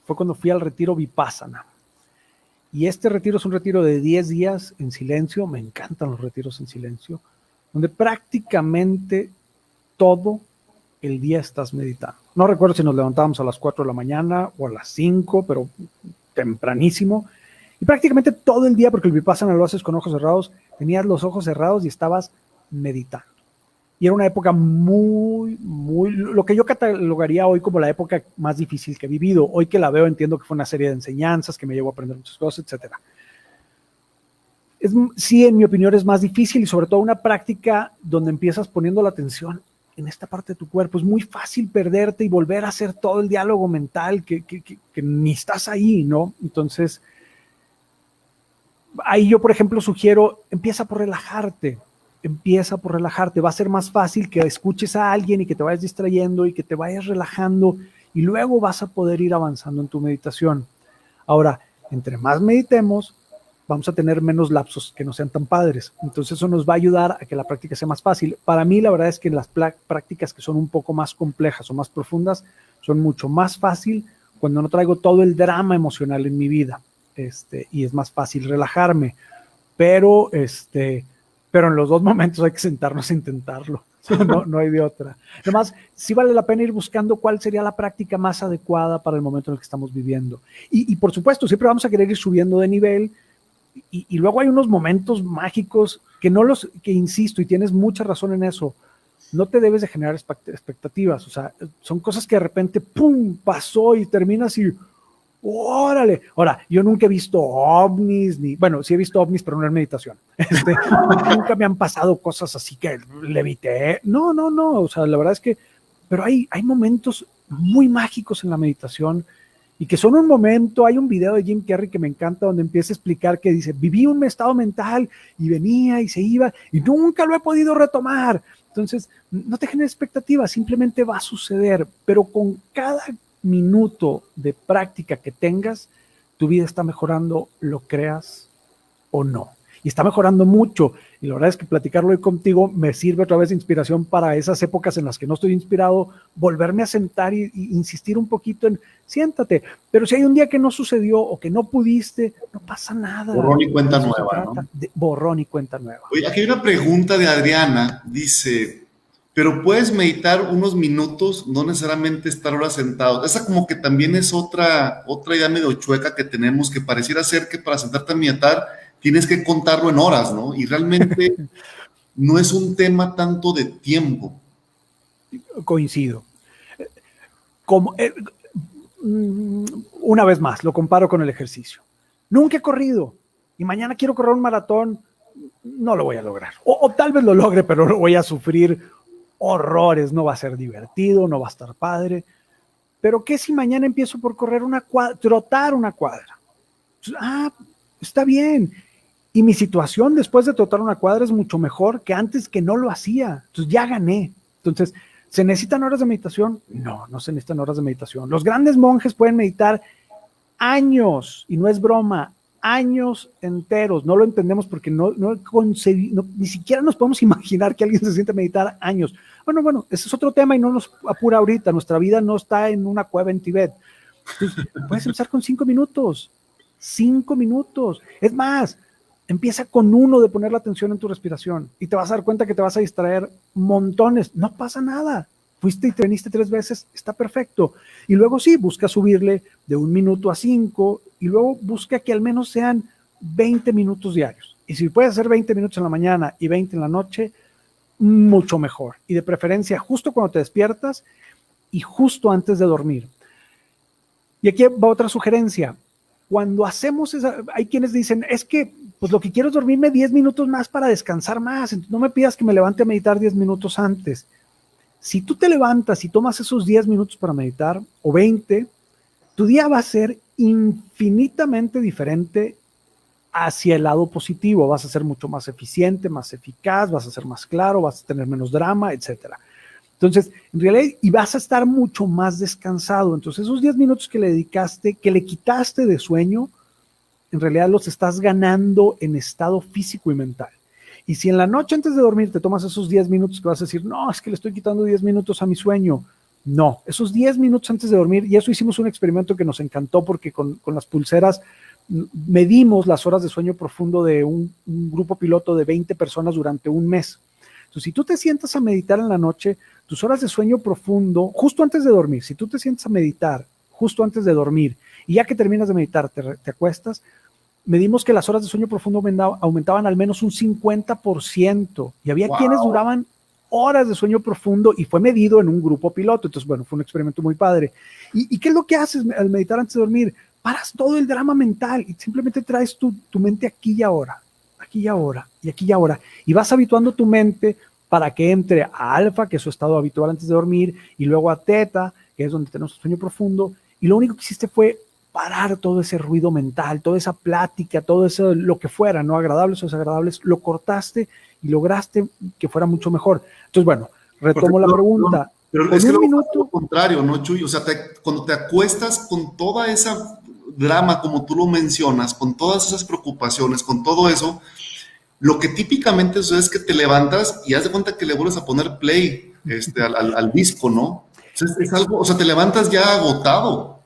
fue cuando fui al retiro Vipassana. Y este retiro es un retiro de 10 días en silencio. Me encantan los retiros en silencio, donde prácticamente todo el día estás meditando. No recuerdo si nos levantábamos a las 4 de la mañana o a las 5, pero tempranísimo. Y prácticamente todo el día, porque el Vipassana lo haces con ojos cerrados, tenías los ojos cerrados y estabas meditando. Y era una época muy, lo que yo catalogaría hoy como la época más difícil que he vivido. Hoy que la veo entiendo que fue una serie de enseñanzas que me llevó a aprender muchas cosas, etc. Sí, en mi opinión es más difícil y sobre todo una práctica donde empiezas poniendo la atención en esta parte de tu cuerpo. Es muy fácil perderte y volver a hacer todo el diálogo mental que ni estás ahí, ¿no? Entonces, ahí yo, por ejemplo, sugiero, empieza por relajarte. Va a ser más fácil que escuches a alguien y que te vayas distrayendo y que te vayas relajando y luego vas a poder ir avanzando en tu meditación. Ahora, entre más meditemos, vamos a tener menos lapsos que no sean tan padres. Entonces eso nos va a ayudar a que la práctica sea más fácil. Para mí, la verdad es que las prácticas que son un poco más complejas o más profundas son mucho más fácil cuando no traigo todo el drama emocional en mi vida. Y es más fácil relajarme. Pero en los dos momentos hay que sentarnos a intentarlo. No hay de otra. Además, sí vale la pena ir buscando cuál sería la práctica más adecuada para el momento en el que estamos viviendo. Y por supuesto, siempre vamos a querer ir subiendo de nivel. Y luego hay unos momentos mágicos que insisto, y tienes mucha razón en eso, no te debes de generar expectativas. O sea, son cosas que de repente, ¡pum!, pasó y terminas y ¡órale! Ahora, yo nunca he visto ovnis, bueno, sí he visto ovnis, pero no en meditación. Nunca me han pasado cosas así que levité. No. O sea, la verdad es que, pero hay momentos muy mágicos en la meditación y que son un momento. Hay un video de Jim Carrey que me encanta donde empieza a explicar que dice, viví un estado mental y venía y se iba y nunca lo he podido retomar. Entonces, no te generes expectativas, simplemente va a suceder, pero con cada minuto de práctica que tengas, tu vida está mejorando, lo creas o no. Y está mejorando mucho. Y la verdad es que platicarlo hoy contigo me sirve otra vez de inspiración para esas épocas en las que no estoy inspirado, volverme a sentar y insistir un poquito en siéntate. Pero si hay un día que no sucedió o que no pudiste, no pasa nada. Borrón y cuenta nueva, ¿no? Borrón y cuenta nueva. Oye, aquí hay una pregunta de Adriana. Dice, pero puedes meditar unos minutos, no necesariamente estar horas sentado. Esa como que también es otra idea medio chueca que tenemos, que pareciera ser que para sentarte a meditar tienes que contarlo en horas, ¿no? Y realmente no es un tema tanto de tiempo. Coincido. Una vez más, lo comparo con el ejercicio. Nunca he corrido y mañana quiero correr un maratón, no lo voy a lograr. O tal vez lo logre, pero lo voy a sufrir horrores, no va a ser divertido, no va a estar padre. Pero ¿qué si mañana empiezo por correr trotar una cuadra? Está bien. Y mi situación después de trotar una cuadra es mucho mejor que antes que no lo hacía. Entonces ya gané. Entonces, ¿se necesitan horas de meditación? No se necesitan horas de meditación. Los grandes monjes pueden meditar años, y no es broma, años enteros. No lo entendemos porque ni siquiera nos podemos imaginar que alguien se siente a meditar años. Bueno, ese es otro tema y no nos apura ahorita. Nuestra vida no está en una cueva en Tibet. Entonces, puedes empezar con 5 minutos. 5 minutos. Es más, Empieza con uno de poner la atención en tu respiración y te vas a dar cuenta que te vas a distraer montones. No pasa nada. Fuiste y te viniste 3 veces, está perfecto. Y luego sí, busca subirle de 1 minuto a 5 y luego busca que al menos sean 20 minutos diarios. Y si puedes hacer 20 minutos en la mañana y 20 en la noche, mucho mejor. Y de preferencia justo cuando te despiertas y justo antes de dormir. Y aquí va otra sugerencia. Cuando hacemos hay quienes dicen, es que pues lo que quiero es dormirme 10 minutos más para descansar más. Entonces, no me pidas que me levante a meditar 10 minutos antes. Si tú te levantas y tomas esos 10 minutos para meditar, o 20, tu día va a ser infinitamente diferente hacia el lado positivo. Vas a ser mucho más eficiente, más eficaz, vas a ser más claro, vas a tener menos drama, etcétera. Entonces, en realidad, y vas a estar mucho más descansado. Entonces, esos 10 minutos que le dedicaste, que le quitaste de sueño, en realidad los estás ganando en estado físico y mental. Y si en la noche antes de dormir te tomas esos 10 minutos que vas a decir, no, es que le estoy quitando 10 minutos a mi sueño. No, esos 10 minutos antes de dormir, y eso hicimos un experimento que nos encantó porque con las pulseras medimos las horas de sueño profundo de un grupo piloto de 20 personas durante un mes. Entonces, si tú te sientas a meditar en la noche, tus horas de sueño profundo, justo antes de dormir, si tú te sientas a meditar justo antes de dormir y ya que terminas de meditar te acuestas, medimos que las horas de sueño profundo aumentaban al menos un 50% y había quienes duraban horas de sueño profundo y fue medido en un grupo piloto. Entonces, bueno, fue un experimento muy padre. ¿Y qué es lo que haces al meditar antes de dormir? Paras todo el drama mental y simplemente traes tu mente aquí y ahora, aquí y ahora, y aquí y ahora. Y vas habituando tu mente para que entre a alfa, que es su estado habitual antes de dormir, y luego a teta, que es donde tenemos sueño profundo. Y lo único que hiciste fue parar todo ese ruido mental, toda esa plática, todo eso, lo que fuera, no agradables o desagradables, lo cortaste y lograste que fuera mucho mejor. Entonces, bueno, retomo la pregunta. Pero es que luego pasa lo contrario, ¿no, Chuy? O sea, cuando te acuestas con toda esa drama, como tú lo mencionas, con todas esas preocupaciones, con todo eso, lo que típicamente sucede es que te levantas y haz de cuenta que le vuelves a poner play al disco, ¿no? Entonces, es algo, o sea, te levantas ya agotado.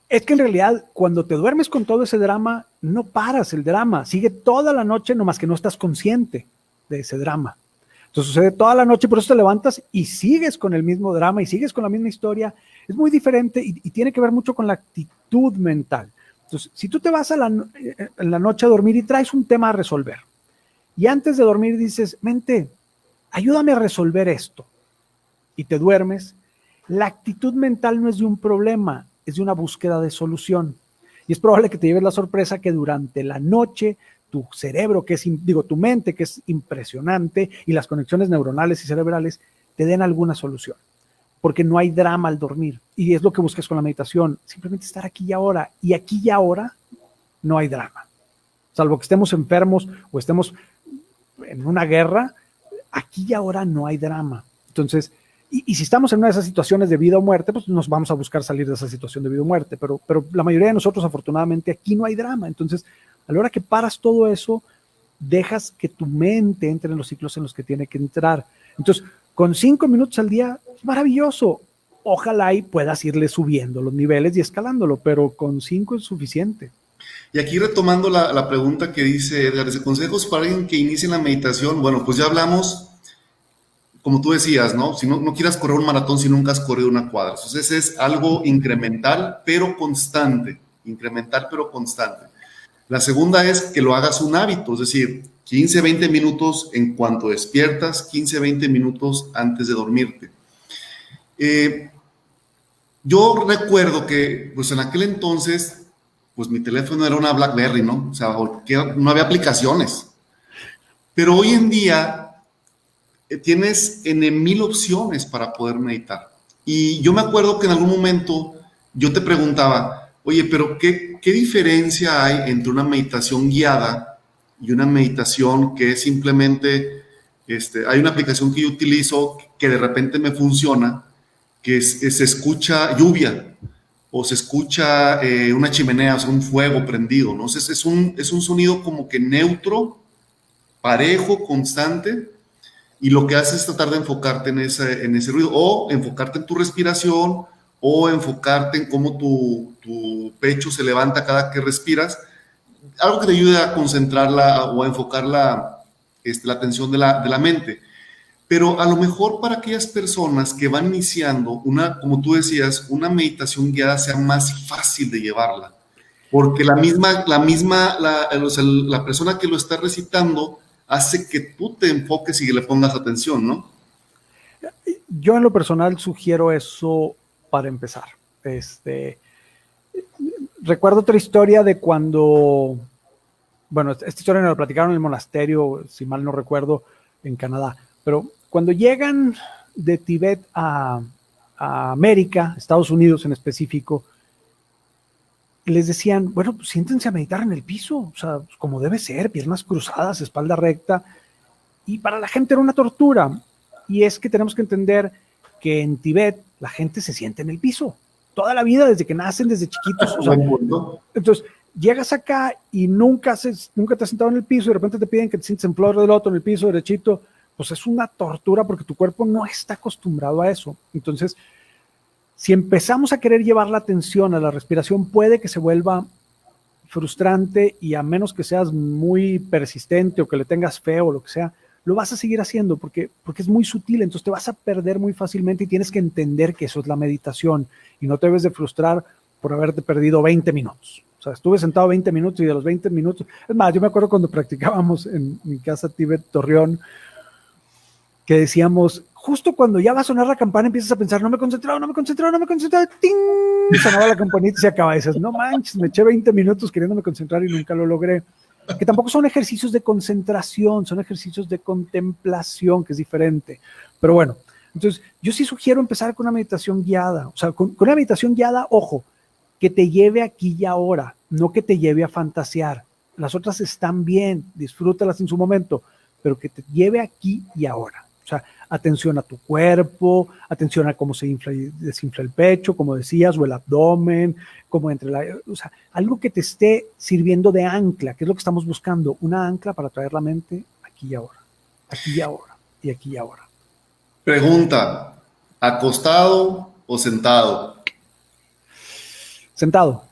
Es que en realidad, cuando te duermes con todo ese drama, no paras el drama, sigue toda la noche, nomás que no estás consciente de ese drama. Entonces sucede toda la noche, por eso te levantas y sigues con el mismo drama y sigues con la misma historia. Es muy diferente y tiene que ver mucho con la actitud mental. Entonces, si tú te vas en la noche a dormir y traes un tema a resolver, y antes de dormir dices, mente, ayúdame a resolver esto, y te duermes, la actitud mental no es de un problema, es de una búsqueda de solución. Y es probable que te lleves la sorpresa que durante la noche tu cerebro, tu mente, que es impresionante, y las conexiones neuronales y cerebrales te den alguna solución. Porque no hay drama al dormir. Y es lo que buscas con la meditación. Simplemente estar aquí y ahora. Y aquí y ahora no hay drama. Salvo que estemos enfermos o estemos en una guerra, aquí y ahora no hay drama. Entonces, y si estamos en una de esas situaciones de vida o muerte, pues nos vamos a buscar salir de esa situación de vida o muerte. Pero la mayoría de nosotros, afortunadamente, aquí no hay drama. Entonces, a la hora que paras todo eso, dejas que tu mente entre en los ciclos en los que tiene que entrar. Entonces, con 5 minutos al día, maravilloso. Ojalá y puedas irle subiendo los niveles y escalándolo, pero con 5 es suficiente. Y aquí retomando la pregunta que dice Edgar, ¿de consejos para alguien que inicie la meditación? Bueno, pues ya hablamos, como tú decías, ¿no? Si no quieras correr un maratón si nunca has corrido una cuadra. Entonces es algo incremental, pero constante. Incremental, pero constante. La segunda es que lo hagas un hábito, es decir, 15, 20 minutos en cuanto despiertas, 15, 20 minutos antes de dormirte. Yo recuerdo que, pues en aquel entonces, pues mi teléfono era una BlackBerry, ¿no? O sea, no había aplicaciones. Pero hoy en día tienes en 1000 opciones para poder meditar. Y yo me acuerdo que en algún momento yo te preguntaba, oye, pero ¿qué diferencia hay entre una meditación guiada y una meditación que es simplemente, hay una aplicación que yo utilizo que de repente me funciona, que se escucha lluvia o se escucha una chimenea, o sea, un fuego prendido, ¿no? Entonces es un sonido como que neutro, parejo, constante, y lo que hace es tratar de enfocarte en ese ruido, o enfocarte en tu respiración, o enfocarte en cómo tu pecho se levanta cada que respiras. algo que te ayude a concentrarla o a enfocar la atención de la mente. Pero a lo mejor para aquellas personas que van iniciando como tú decías, una meditación guiada sea más fácil de llevarla, porque la persona que lo está recitando hace que tú te enfoques y que le pongas atención, ¿no? Yo en lo personal sugiero eso para empezar. Recuerdo otra historia de cuando, bueno, esta historia me la platicaron en el monasterio, si mal no recuerdo, en Canadá, pero cuando llegan de Tibet a América, Estados Unidos en específico, les decían, bueno, pues siéntense a meditar en el piso, o sea, como debe ser, piernas cruzadas, espalda recta, y para la gente era una tortura, y es que tenemos que entender que en Tibet la gente se siente en el piso, toda la vida, desde que nacen, desde chiquitos, o sea, entonces llegas acá y nunca te has sentado en el piso y de repente te piden que te sientes en flor del loto en el piso derechito, pues es una tortura porque tu cuerpo no está acostumbrado a eso. Entonces, si empezamos a querer llevar la atención a la respiración, puede que se vuelva frustrante y a menos que seas muy persistente o que le tengas fe o lo que sea, lo vas a seguir haciendo porque es muy sutil, entonces te vas a perder muy fácilmente y tienes que entender que eso es la meditación y no te debes de frustrar por haberte perdido 20 minutos. O sea, estuve sentado 20 minutos y de los 20 minutos, es más, yo me acuerdo cuando practicábamos en mi casa Tíbet Torreón, que decíamos, justo cuando ya va a sonar la campana, empiezas a pensar, no me he concentrado, ¡ting! Sonaba la campanita y se acaba. Y dices, no manches, me eché 20 minutos queriéndome concentrar y nunca lo logré. Que tampoco son ejercicios de concentración, son ejercicios de contemplación, que es diferente. Pero bueno, entonces yo sí sugiero empezar con una meditación guiada. O sea, con una meditación guiada, ojo, que te lleve aquí y ahora, no que te lleve a fantasear. Las otras están bien, disfrútalas en su momento, pero que te lleve aquí y ahora. O sea, atención a tu cuerpo, atención a cómo se infla y desinfla el pecho, como decías, o el abdomen, como o sea, algo que te esté sirviendo de ancla, que es lo que estamos buscando, una ancla para traer la mente aquí y ahora, aquí y ahora, y aquí y ahora. Pregunta, ¿acostado o sentado? Sentado.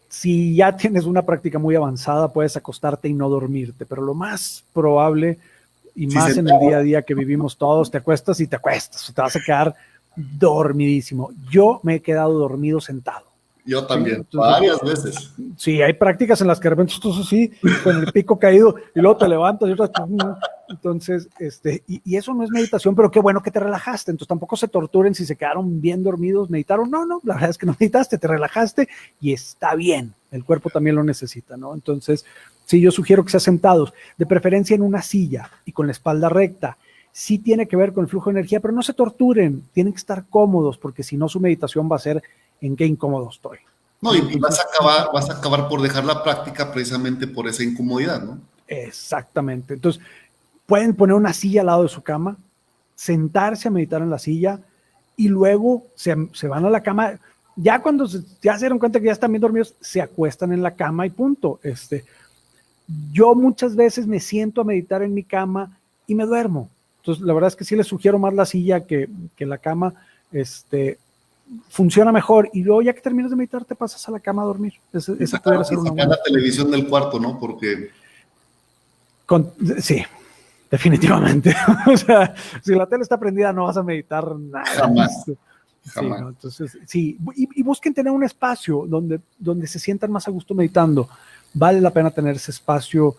Si ya tienes una práctica muy avanzada, puedes acostarte y no dormirte, pero lo más probable y más sí, en el día a día que vivimos todos, te acuestas y te acuestas, te vas a quedar dormidísimo. Yo me he quedado dormido sentado. Yo también, ¿sí? Varias veces. Sí, hay prácticas en las que de repente estás así, con el pico caído, y luego te levantas y otras. Entonces, y eso no es meditación, pero qué bueno que te relajaste. Entonces tampoco se torturen si se quedaron bien dormidos, meditaron. No, la verdad es que no meditaste, te relajaste y está bien. El cuerpo también lo necesita, ¿no? Entonces, sí, yo sugiero que sean sentados, de preferencia en una silla y con la espalda recta. Sí tiene que ver con el flujo de energía, pero no se torturen, tienen que estar cómodos, porque si no su meditación va a ser en qué incómodo estoy. No, y vas a acabar por dejar la práctica precisamente por esa incomodidad, ¿no? Exactamente. Entonces, pueden poner una silla al lado de su cama, sentarse a meditar en la silla y luego se van a la cama. Ya cuando ya se dieron cuenta que ya están bien dormidos, se acuestan en la cama y punto. Yo muchas veces me siento a meditar en mi cama y me duermo. Entonces, la verdad es que sí les sugiero más la silla que la cama. Funciona mejor. Y luego, ya que terminas de meditar, te pasas a la cama a dormir. Esa puede ser una buena. La televisión del cuarto, ¿no? Porque... sí, definitivamente. O sea, si la tele está prendida, no vas a meditar nada. Jamás. Sí, ¿no? Entonces, sí. Y busquen tener un espacio donde se sientan más a gusto meditando. Vale la pena tener ese espacio,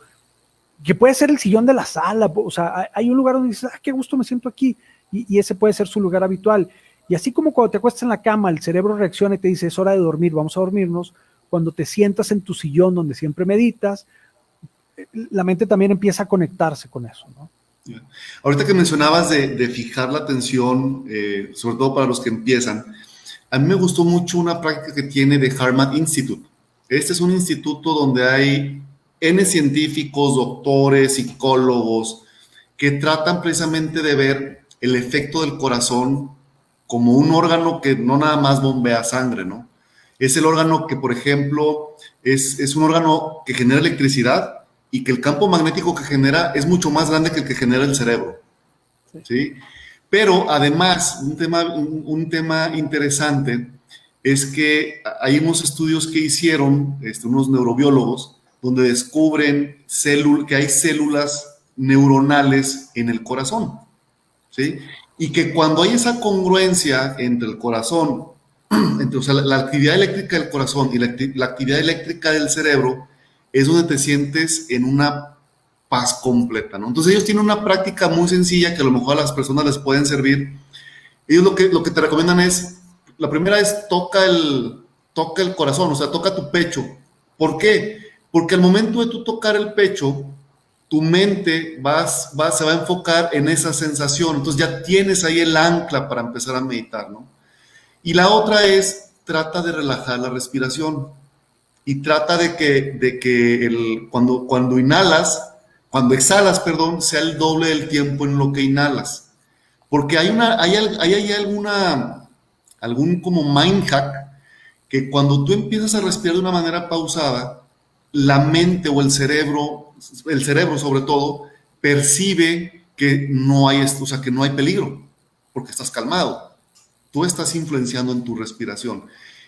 que puede ser el sillón de la sala. O sea, hay un lugar donde dices, qué gusto me siento aquí. Y ese puede ser su lugar habitual. Y así como cuando te acuestas en la cama, el cerebro reacciona y te dice, es hora de dormir, vamos a dormirnos. Cuando te sientas en tu sillón donde siempre meditas, la mente también empieza a conectarse con eso, ¿no? Ahorita que mencionabas de fijar la atención, sobre todo para los que empiezan, a mí me gustó mucho una práctica que tiene de HeartMath Institute. Este es un instituto donde hay N científicos, doctores, psicólogos, que tratan precisamente de ver el efecto del corazón como un órgano que no nada más bombea sangre, ¿no? Es el órgano que, por ejemplo, es un órgano que genera electricidad y que el campo magnético que genera es mucho más grande que el que genera el cerebro, ¿sí? Pero además, un tema interesante es que hay unos estudios que hicieron unos neurobiólogos donde descubren que hay células neuronales en el corazón, ¿sí? Y que cuando hay esa congruencia entre el corazón, o sea, la actividad eléctrica del corazón y la actividad eléctrica del cerebro, es donde te sientes en una paz completa, ¿no? Entonces ellos tienen una práctica muy sencilla que a lo mejor a las personas les pueden servir. Ellos lo que te recomiendan es, la primera es toca el corazón, o sea, toca tu pecho. ¿Por qué? Porque al momento de tú tocar el pecho, tu mente se va a enfocar en esa sensación. Entonces ya tienes ahí el ancla para empezar a meditar, ¿no? Y la otra es, trata de relajar la respiración y trata de que cuando exhalas, perdón, sea el doble del tiempo en lo que inhalas. Porque hay algún como mind hack que cuando tú empiezas a respirar de una manera pausada, la mente o el cerebro sobre todo, percibe que no hay, o sea, que no hay peligro, porque estás calmado. Tú estás influenciando en tu respiración.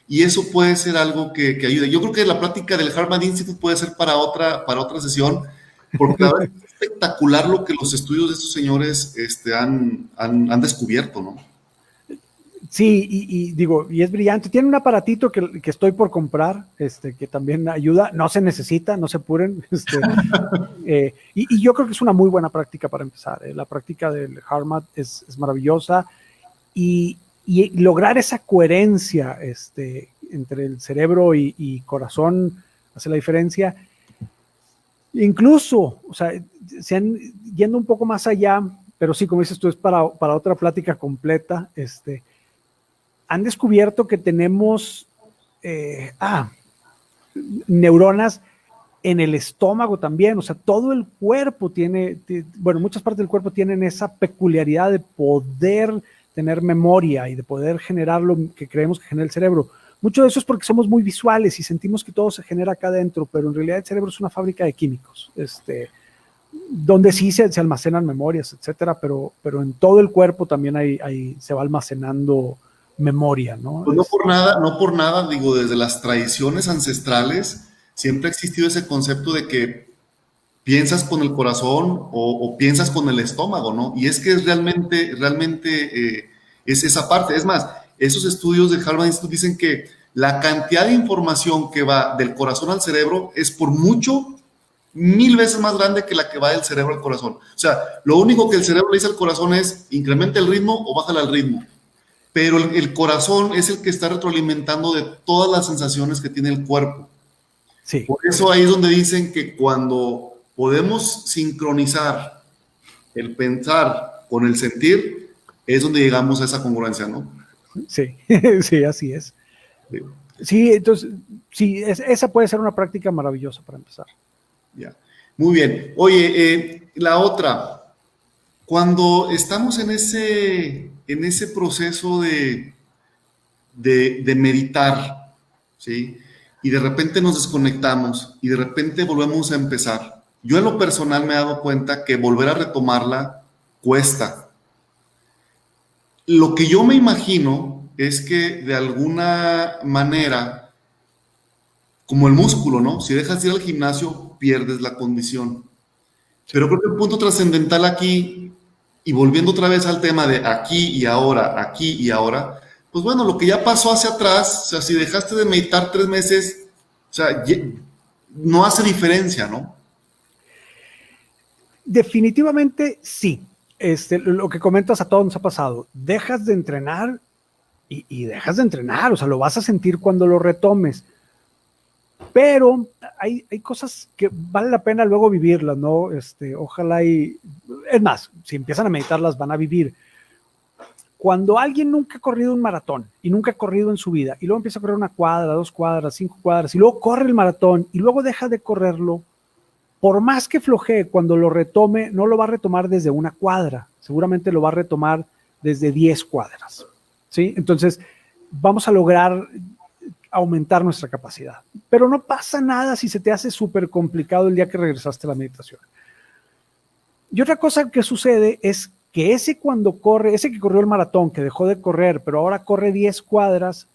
Y eso puede ser algo que ayude. Yo creo que la práctica del Harvard Institute puede ser para otra sesión, porque la verdad es espectacular lo que los estudios de estos señores han descubierto, ¿no? Sí, y digo, y es brillante. Tiene un aparatito que estoy por comprar, que también ayuda. No se necesita, no se apuren. Y yo creo que es una muy buena práctica para empezar. La práctica del HeartMath es maravillosa. Y lograr esa coherencia entre el cerebro y corazón hace la diferencia. Incluso, o sea, yendo un poco más allá, pero sí, como dices tú, es para otra plática completa, han descubierto que tenemos neuronas en el estómago también, o sea, todo el cuerpo bueno, muchas partes del cuerpo tienen esa peculiaridad de poder tener memoria y de poder generar lo que creemos que genera el cerebro. Mucho de eso es porque somos muy visuales y sentimos que todo se genera acá adentro, pero en realidad el cerebro es una fábrica de químicos, donde sí se almacenan memorias, etcétera, pero en todo el cuerpo también se va almacenando memoria, ¿no? Pues no por nada, digo, desde las tradiciones ancestrales siempre ha existido ese concepto de que piensas con el corazón o piensas con el estómago, ¿no? Y es que realmente es esa parte. Es más, esos estudios de Harvard Institute dicen que la cantidad de información que va del corazón al cerebro es por mucho 1000 veces más grande que la que va del cerebro al corazón. O sea, lo único que el cerebro le dice al corazón es incrementa el ritmo o bájale al ritmo. Pero el corazón es el que está retroalimentando de todas las sensaciones que tiene el cuerpo. Sí. Por eso ahí es donde dicen que cuando podemos sincronizar el pensar con el sentir, es donde llegamos a esa congruencia, ¿no? Sí, sí, así es. Sí. Sí, entonces, sí, esa puede ser una práctica maravillosa para empezar. Ya. Muy bien. Oye, la otra, cuando estamos en ese proceso de meditar, ¿sí? Y de repente nos desconectamos y de repente volvemos a empezar. Yo en lo personal me he dado cuenta que volver a retomarla cuesta. Lo que yo me imagino es que de alguna manera, como el músculo, ¿no? Si dejas de ir al gimnasio, pierdes la condición. Pero creo que el punto trascendental aquí, y volviendo otra vez al tema de aquí y ahora, pues bueno, lo que ya pasó hacia atrás, o sea, si dejaste de meditar 3 meses, o sea, no hace diferencia, ¿no? Definitivamente sí. Lo que comentas a todos nos ha pasado. Dejas de entrenar y dejas de entrenar, o sea, lo vas a sentir cuando lo retomes. Pero hay cosas que vale la pena luego vivirlas, ¿no? Ojalá es más, si empiezan a meditarlas van a vivir. Cuando alguien nunca ha corrido un maratón y nunca ha corrido en su vida y luego empieza a correr 1 cuadra, 2 cuadras, 5 cuadras y luego corre el maratón y luego deja de correrlo, por más que flojee, cuando lo retome, no lo va a retomar desde 1 cuadra, seguramente lo va a retomar desde 10 cuadras, ¿sí? Entonces, vamos a lograr aumentar nuestra capacidad. Pero no pasa nada si se te hace súper complicado el día que regresaste a la meditación. Y otra cosa que sucede es que ese que corrió el maratón, que dejó de correr, pero ahora corre 10 cuadras,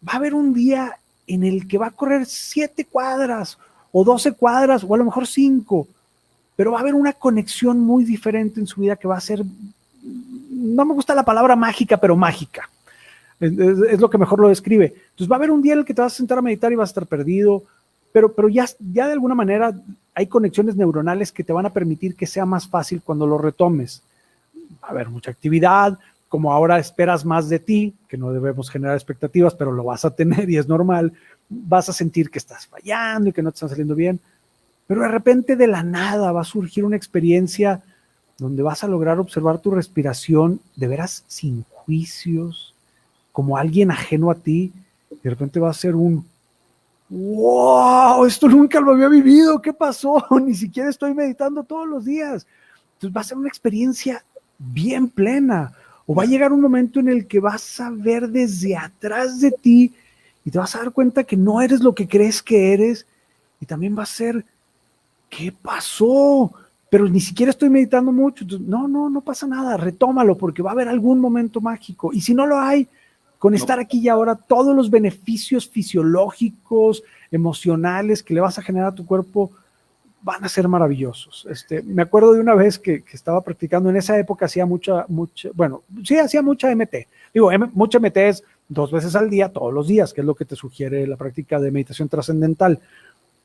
va a haber un día en el que va a correr 7 cuadras o 12 cuadras o a lo mejor 5, pero va a haber una conexión muy diferente en su vida que va a ser, no me gusta la palabra mágica, pero mágica. Es lo que mejor lo describe. Entonces va a haber un día en el que te vas a sentar a meditar y vas a estar perdido, pero ya de alguna manera hay conexiones neuronales que te van a permitir que sea más fácil cuando lo retomes. Va a haber mucha actividad, como ahora esperas más de ti, que no debemos generar expectativas, pero lo vas a tener y es normal, vas a sentir que estás fallando y que no te están saliendo bien, pero de repente de la nada va a surgir una experiencia donde vas a lograr observar tu respiración de veras sin juicios, como alguien ajeno a ti, y de repente va a ser un ¡wow! Esto nunca lo había vivido, ¿qué pasó? Ni siquiera estoy meditando todos los días. Entonces va a ser una experiencia bien plena, o va a llegar un momento en el que vas a ver desde atrás de ti y te vas a dar cuenta que no eres lo que crees que eres, y también va a ser, ¿qué pasó? Pero ni siquiera estoy meditando mucho. Entonces, no pasa nada, retómalo porque va a haber algún momento mágico. Y si no lo hay, con estar aquí y ahora, todos los beneficios fisiológicos, emocionales que le vas a generar a tu cuerpo van a ser maravillosos. Me acuerdo de una vez que estaba practicando, en esa época hacía mucha, bueno, sí hacía mucha MT. Digo, mucha MT es 2 veces al día, todos los días, que es lo que te sugiere la práctica de meditación trascendental,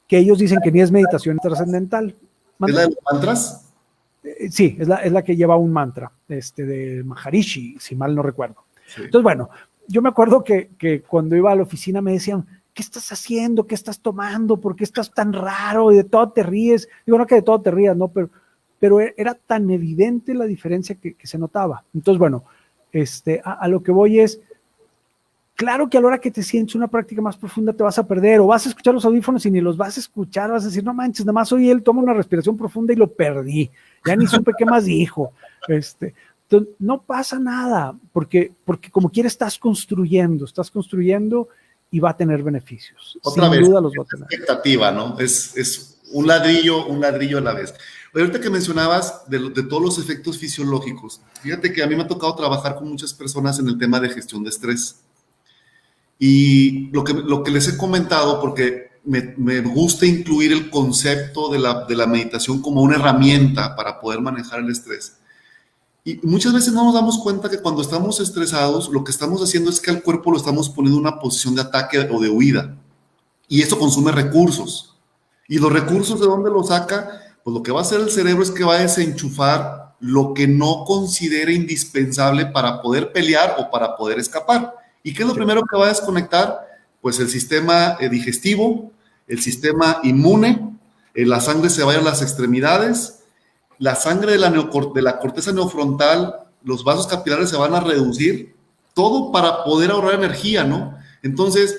que ellos dicen que ni es meditación trascendental. ¿Es la de los mantras? Sí, es la que lleva un mantra, de Maharishi, si mal no recuerdo. Sí. Entonces, bueno, yo me acuerdo que cuando iba a la oficina me decían, ¿qué estás haciendo? ¿Qué estás tomando? ¿Por qué estás tan raro? Y de todo te ríes. Digo, no que de todo te rías, ¿no? Pero era tan evidente la diferencia que se notaba. Entonces, bueno, a lo que voy es, claro que a la hora que te sientes una práctica más profunda te vas a perder, o vas a escuchar los audífonos y ni los vas a escuchar, vas a decir, no manches, nada más oí él, toma una respiración profunda y lo perdí. Ya ni supe qué más dijo. Entonces, no pasa nada, porque como quiera estás construyendo y va a tener beneficios. Otra vez, duda los va a tener. Expectativa, ¿no? Es un ladrillo a la vez. Ahorita que mencionabas de todos los efectos fisiológicos, fíjate que a mí me ha tocado trabajar con muchas personas en el tema de gestión de estrés. Y lo que les he comentado, porque me gusta incluir el concepto de la meditación como una herramienta para poder manejar el estrés. Y muchas veces no nos damos cuenta que cuando estamos estresados, lo que estamos haciendo es que al cuerpo lo estamos poniendo en una posición de ataque o de huida. Y eso consume recursos. ¿Y los recursos de dónde los saca? Pues lo que va a hacer el cerebro es que va a desenchufar lo que no considere indispensable para poder pelear o para poder escapar. ¿Y qué es lo primero que va a desconectar? Pues el sistema digestivo, el sistema inmune, la sangre se va a ir a las extremidades, la sangre de la corteza neofrontal, los vasos capilares se van a reducir, todo para poder ahorrar energía, ¿no? Entonces,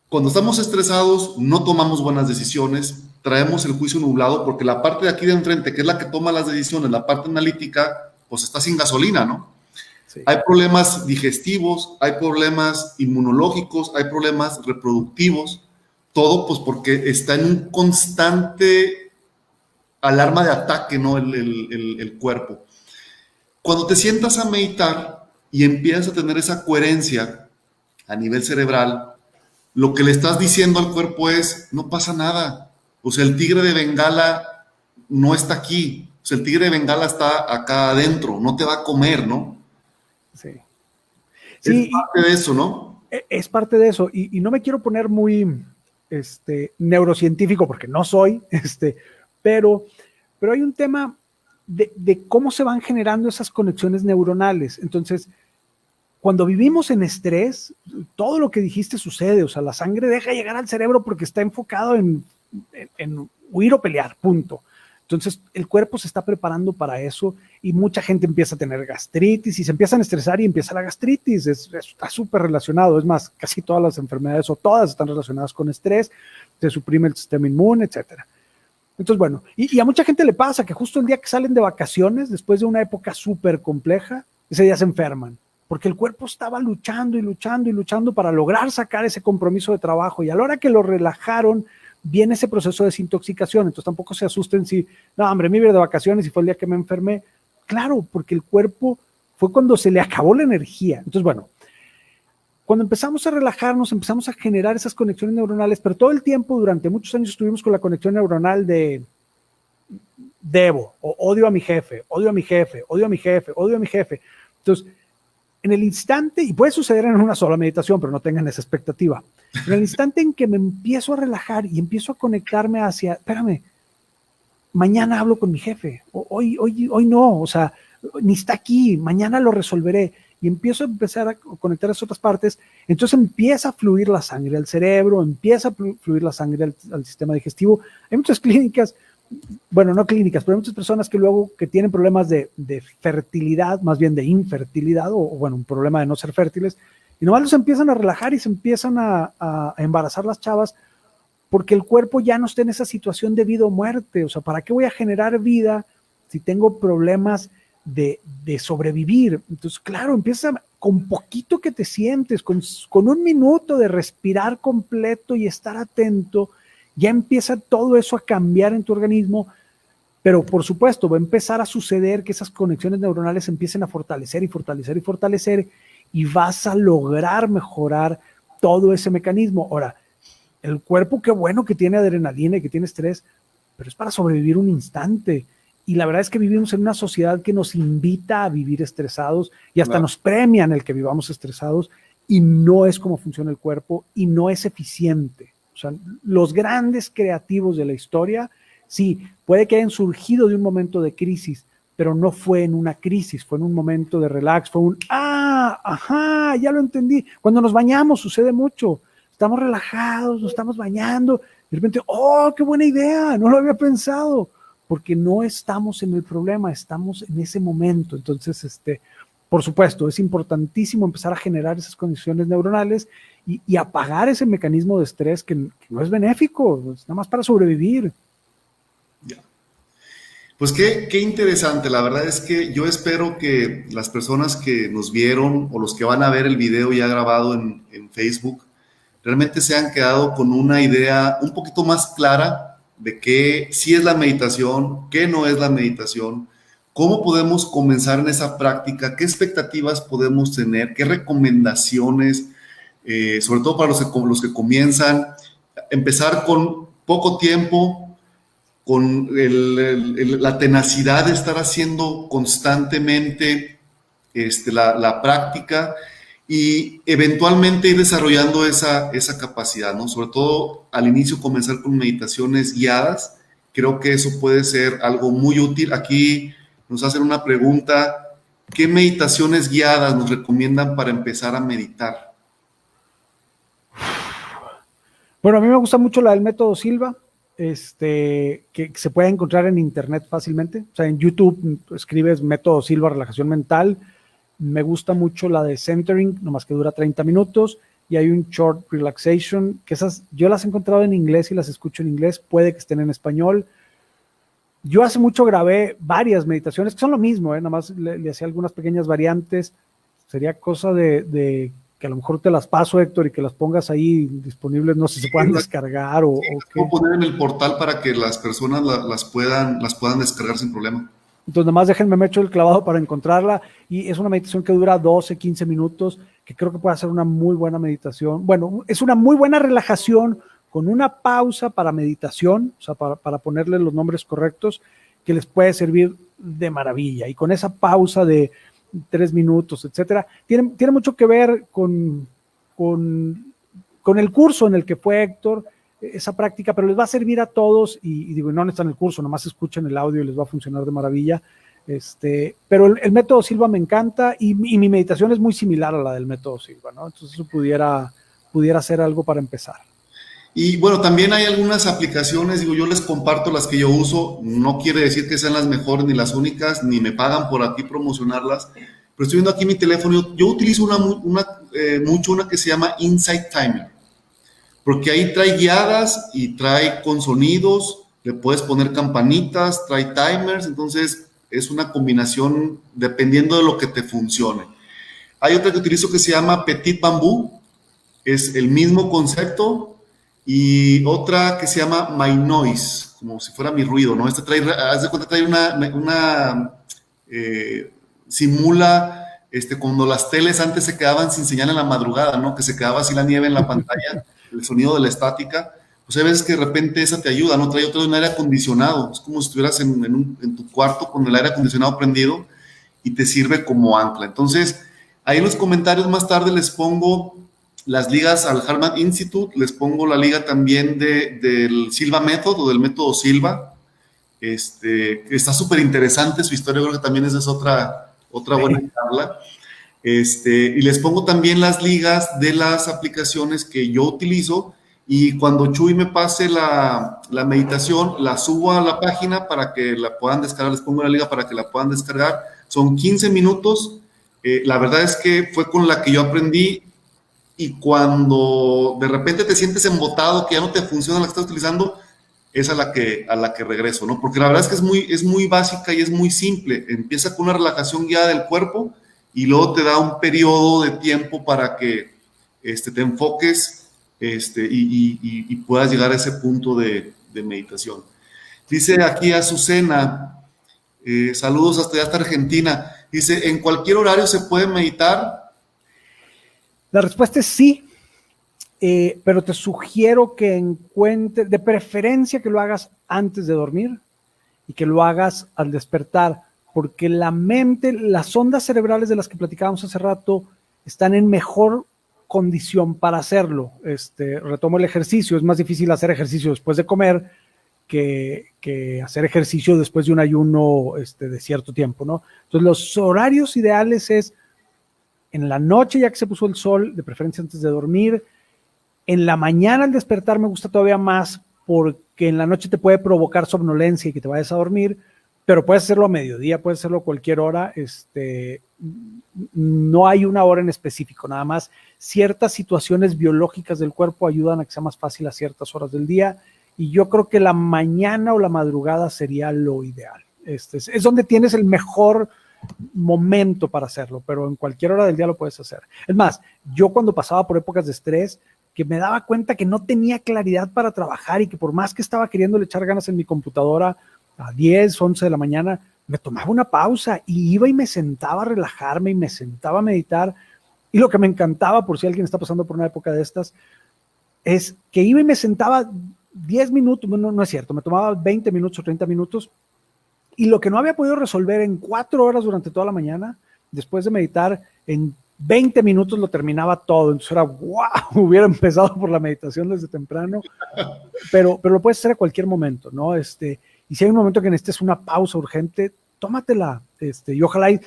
cuando estamos estresados, no tomamos buenas decisiones, traemos el juicio nublado, porque la parte de aquí de enfrente, que es la que toma las decisiones, la parte analítica, pues está sin gasolina, ¿no? Sí. Hay problemas digestivos, hay problemas inmunológicos, hay problemas reproductivos, todo pues porque está en un constante alarma de ataque, ¿no? El cuerpo. Cuando te sientas a meditar y empiezas a tener esa coherencia a nivel cerebral, lo que le estás diciendo al cuerpo es, no pasa nada. O sea, el tigre de Bengala no está aquí. O sea, el tigre de Bengala está acá adentro, no te va a comer, ¿no? Sí. Es parte de eso, ¿no? Es parte de eso. Y no me quiero poner muy neurocientífico, porque no soy, pero hay un tema de cómo se van generando esas conexiones neuronales. Entonces, cuando vivimos en estrés, todo lo que dijiste sucede, o sea, la sangre deja llegar al cerebro porque está enfocado en huir o pelear, punto. Entonces, el cuerpo se está preparando para eso y mucha gente empieza a tener gastritis y se empiezan a estresar y empieza la gastritis. Está súper relacionado. Es más, casi todas las enfermedades o todas están relacionadas con estrés, se suprime el sistema inmune, etcétera. Entonces, bueno, y a mucha gente le pasa que justo el día que salen de vacaciones, después de una época súper compleja, ese día se enferman, porque el cuerpo estaba luchando y luchando y luchando para lograr sacar ese compromiso de trabajo, y a la hora que lo relajaron, viene ese proceso de desintoxicación. Entonces tampoco se asusten si, no, hombre, me iba de vacaciones y fue el día que me cuando empezamos a relajarnos, empezamos a generar esas conexiones neuronales, pero todo el tiempo, durante muchos años estuvimos con la conexión neuronal de debo, o odio a mi jefe, odio a mi jefe, odio a mi jefe, odio a mi jefe. Entonces, en el instante, y puede suceder en una sola meditación, pero no tengan esa expectativa, en el instante en que me empiezo a relajar y empiezo a conectarme hacia, espérame, mañana hablo con mi jefe, hoy no, o sea, ni está aquí, mañana lo resolveré, y empiezo a empezar a conectar esas otras partes, entonces empieza a fluir la sangre al cerebro, empieza a fluir la sangre al sistema digestivo. Hay muchas clínicas, bueno, no clínicas, pero hay muchas personas que luego que tienen problemas de fertilidad, más bien de infertilidad, o bueno, un problema de no ser fértiles, y nomás los empiezan a relajar y se empiezan a embarazar las chavas, porque el cuerpo ya no está en esa situación de vida o muerte. O sea, ¿para qué voy a generar vida si tengo problemas de sobrevivir? Entonces, claro, empieza con poquito que te sientes, con 1 minuto de respirar completo y estar atento, ya empieza todo eso a cambiar en tu organismo, pero por supuesto va a empezar a suceder que esas conexiones neuronales empiecen a fortalecer y fortalecer y fortalecer, y vas a lograr mejorar todo ese mecanismo. Ahora, el cuerpo, qué bueno que tiene adrenalina y que tiene estrés, pero es para sobrevivir un instante. Y la verdad es que vivimos en una sociedad que nos invita a vivir estresados y hasta nos premian el que vivamos estresados, y no es como funciona el cuerpo y no es eficiente. O sea, los grandes creativos de la historia, sí, puede que hayan surgido de un momento de crisis, pero no fue en una crisis, fue en un momento de relax, fue un, ajá, ya lo entendí. Cuando nos bañamos sucede mucho, estamos relajados, nos estamos bañando, de repente, oh, qué buena idea, no lo había pensado, porque no estamos en el problema, estamos en ese momento. Entonces, por supuesto, es importantísimo empezar a generar esas condiciones neuronales y apagar ese mecanismo de estrés que no es benéfico, es nada más para sobrevivir. Ya. Pues qué interesante. La verdad es que yo espero que las personas que nos vieron o los que van a ver el video ya grabado en Facebook realmente se han quedado con una idea un poquito más clara de qué sí es la meditación, qué no es la meditación, cómo podemos comenzar en esa práctica, qué expectativas podemos tener, qué recomendaciones, sobre todo para los que comienzan, empezar con poco tiempo, con la tenacidad de estar haciendo constantemente la práctica, y eventualmente ir desarrollando esa capacidad, ¿no? Sobre todo al inicio comenzar con meditaciones guiadas. Creo que eso puede ser algo muy útil. Aquí nos hacen una pregunta: ¿qué meditaciones guiadas nos recomiendan para empezar a meditar? Bueno, a mí me gusta mucho la del método Silva, que se puede encontrar en internet fácilmente. O sea, en YouTube escribes método Silva, relajación mental. Me gusta mucho la de centering, nomás que dura 30 minutos, y hay un short relaxation, que esas yo las he encontrado en inglés y las escucho en inglés, puede que estén en español. Yo hace mucho grabé varias meditaciones que son lo mismo, nada más le hacía algunas pequeñas variantes. Sería cosa de que a lo mejor te las paso, Héctor, y que las pongas ahí disponibles, no sé si se puedan descargar o qué. Puedo poner en el portal para que las personas las puedan descargar sin problema. Entonces, nada más déjenme, me echo el clavado para encontrarla, y es una meditación que dura 12, 15 minutos, que creo que puede ser una muy buena meditación. Bueno, es una muy buena relajación con una pausa para meditación, o sea, para ponerle los nombres correctos, que les puede servir de maravilla. Y con esa pausa de 3 minutos, etcétera, tiene mucho que ver con el curso en el que fue Héctor, esa práctica, pero les va a servir a todos, y digo, no necesitan el curso, nomás escuchen el audio y les va a funcionar de maravilla. Pero el método Silva me encanta, y mi meditación es muy similar a la del método Silva, ¿no? Entonces eso pudiera ser algo para empezar. Y bueno, también hay algunas aplicaciones, digo, yo les comparto las que yo uso, no quiere decir que sean las mejores ni las únicas, ni me pagan por aquí promocionarlas, pero estoy viendo aquí mi teléfono, yo utilizo mucho una que se llama Insight Timer, porque ahí trae guiadas y trae con sonidos, le puedes poner campanitas, trae timers, entonces es una combinación dependiendo de lo que te funcione. Hay otra que utilizo que se llama Petit Bamboo, es el mismo concepto, y otra que se llama My Noise, como si fuera mi ruido, ¿no? Haz de cuenta, trae simula cuando las teles antes se quedaban sin señal en la madrugada, ¿no? Que se quedaba así la nieve en la pantalla, el sonido de la estática. Pues hay veces que de repente esa te ayuda, ¿no? Trae otro de un aire acondicionado. Es como si estuvieras en tu cuarto con el aire acondicionado prendido y te sirve como ancla. Entonces, ahí en los comentarios más tarde les pongo las ligas al Harman Institute, les pongo la liga también del Silva Method o del método Silva. Está súper interesante su historia, creo que también esa es otra buena charla. Y les pongo también las ligas de las aplicaciones que yo utilizo, y cuando Chuy me pase la meditación, la subo a la página para que la puedan descargar, les pongo la liga para que la puedan descargar. Son 15 minutos, la verdad es que fue con la que yo aprendí, y cuando de repente te sientes embotado, que ya no te funciona la que estás utilizando, es a la que regreso, ¿no? Porque la verdad es que es muy básica y es muy simple. Empieza con una relajación guiada del cuerpo y luego te da un periodo de tiempo para que te enfoques y puedas llegar a ese punto de meditación. Dice aquí Azucena, saludos hasta Argentina. Dice, ¿en cualquier horario se puede meditar? La respuesta es sí, pero te sugiero que encuentres, de preferencia que lo hagas antes de dormir y que lo hagas al despertar, porque la mente, las ondas cerebrales de las que platicábamos hace rato, están en mejor condición para hacerlo. Retomo el ejercicio, es más difícil hacer ejercicio después de comer que hacer ejercicio después de un ayuno de cierto tiempo, ¿no? Entonces los horarios ideales es en la noche, ya que se puso el sol, de preferencia antes de dormir. En la mañana al despertar me gusta todavía más, porque en la noche te puede provocar somnolencia y que te vayas a dormir, pero puedes hacerlo a mediodía, puedes hacerlo a cualquier hora. No hay una hora en específico, nada más ciertas situaciones biológicas del cuerpo ayudan a que sea más fácil a ciertas horas del día, y yo creo que la mañana o la madrugada sería lo ideal. Es donde tienes el mejor momento para hacerlo, pero en cualquier hora del día lo puedes hacer. Es más, yo cuando pasaba por épocas de estrés, que me daba cuenta que no tenía claridad para trabajar y que por más que estaba queriéndole echar ganas en mi computadora a 10, 11 de la mañana, me tomaba una pausa y iba y me sentaba a relajarme y me sentaba a meditar. Y lo que me encantaba, por si alguien está pasando por una época de estas, es que iba y me sentaba 10 minutos, no es cierto, me tomaba 20 minutos o 30 minutos, y lo que no había podido resolver en 4 horas durante toda la mañana, después de meditar, en 20 minutos lo terminaba todo. Entonces era, wow, hubiera empezado por la meditación desde temprano, pero lo puedes hacer a cualquier momento, ¿no? Y si hay un momento que necesites una pausa urgente, tómatela, y ojalá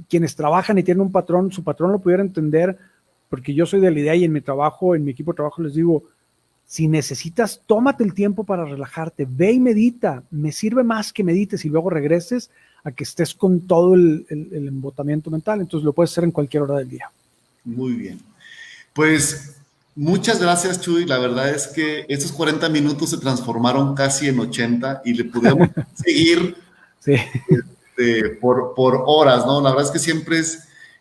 quienes trabajan y tienen un patrón, su patrón lo pudiera entender, porque yo soy de la idea, y en mi trabajo, en mi equipo de trabajo les digo, si necesitas, tómate el tiempo para relajarte, ve y medita. Me sirve más que medites y luego regreses a que estés con todo el embotamiento mental. Entonces lo puedes hacer en cualquier hora del día. Muy bien. Pues muchas gracias, Chuy. La verdad es que estos 40 minutos se transformaron casi en 80 y le pudimos seguir sí. por horas, ¿no? La verdad es que siempre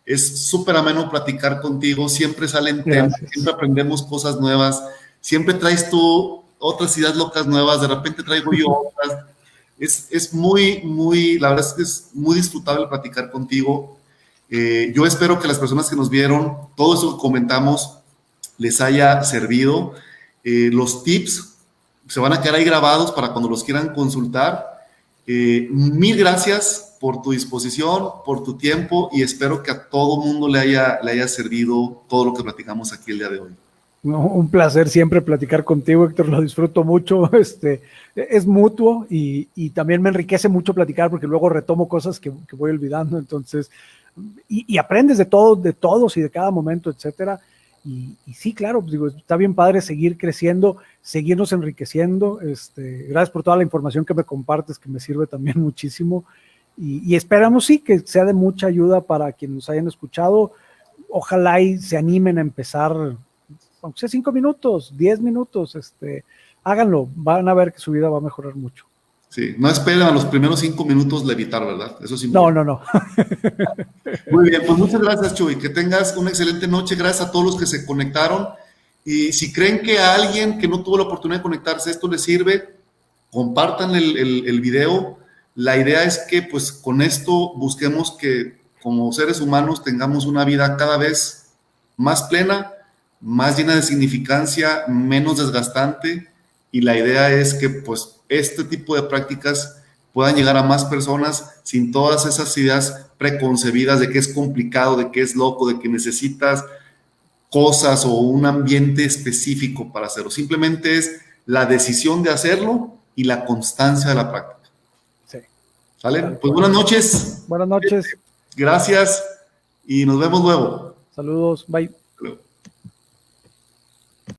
es súper ameno platicar contigo, siempre salen temas, siempre aprendemos cosas nuevas. Siempre traes tú otras ideas locas nuevas, de repente traigo yo otras. Es muy, la verdad es que es muy disfrutable platicar contigo. Yo espero que las personas que nos vieron, todo eso que comentamos, les haya servido. Los tips se van a quedar ahí grabados para cuando los quieran consultar. Mil gracias por tu disposición, por tu tiempo, y espero que a todo mundo le haya servido todo lo que platicamos aquí el día de hoy. No, un placer siempre platicar contigo, Héctor, lo disfruto mucho, es mutuo, y también me enriquece mucho platicar porque luego retomo cosas que voy olvidando, entonces, y aprendes de todos y de cada momento, etcétera, y sí, claro, pues digo, está bien padre seguir creciendo, seguirnos enriqueciendo. Gracias por toda la información que me compartes, que me sirve también muchísimo, y esperamos sí que sea de mucha ayuda para quienes nos hayan escuchado. Ojalá y se animen a empezar, aunque sea 5 minutos, 10 minutos, háganlo, van a ver que su vida va a mejorar mucho. Sí, no esperen a los primeros 5 minutos levitar, ¿verdad? Eso es importante. No. Muy bien, pues muchas gracias, Chuy, que tengas una excelente noche, gracias a todos los que se conectaron, y si creen que a alguien que no tuvo la oportunidad de conectarse esto les sirve, compartan el video. La idea es que pues con esto busquemos que como seres humanos tengamos una vida cada vez más plena, más llena de significancia, menos desgastante, y la idea es que pues este tipo de prácticas puedan llegar a más personas sin todas esas ideas preconcebidas de que es complicado, de que es loco, de que necesitas cosas o un ambiente específico para hacerlo. Simplemente es la decisión de hacerlo y la constancia de la práctica. Sí. ¿Sale? Pues buenas noches. Buenas noches. Gracias y nos vemos luego. Saludos. Bye.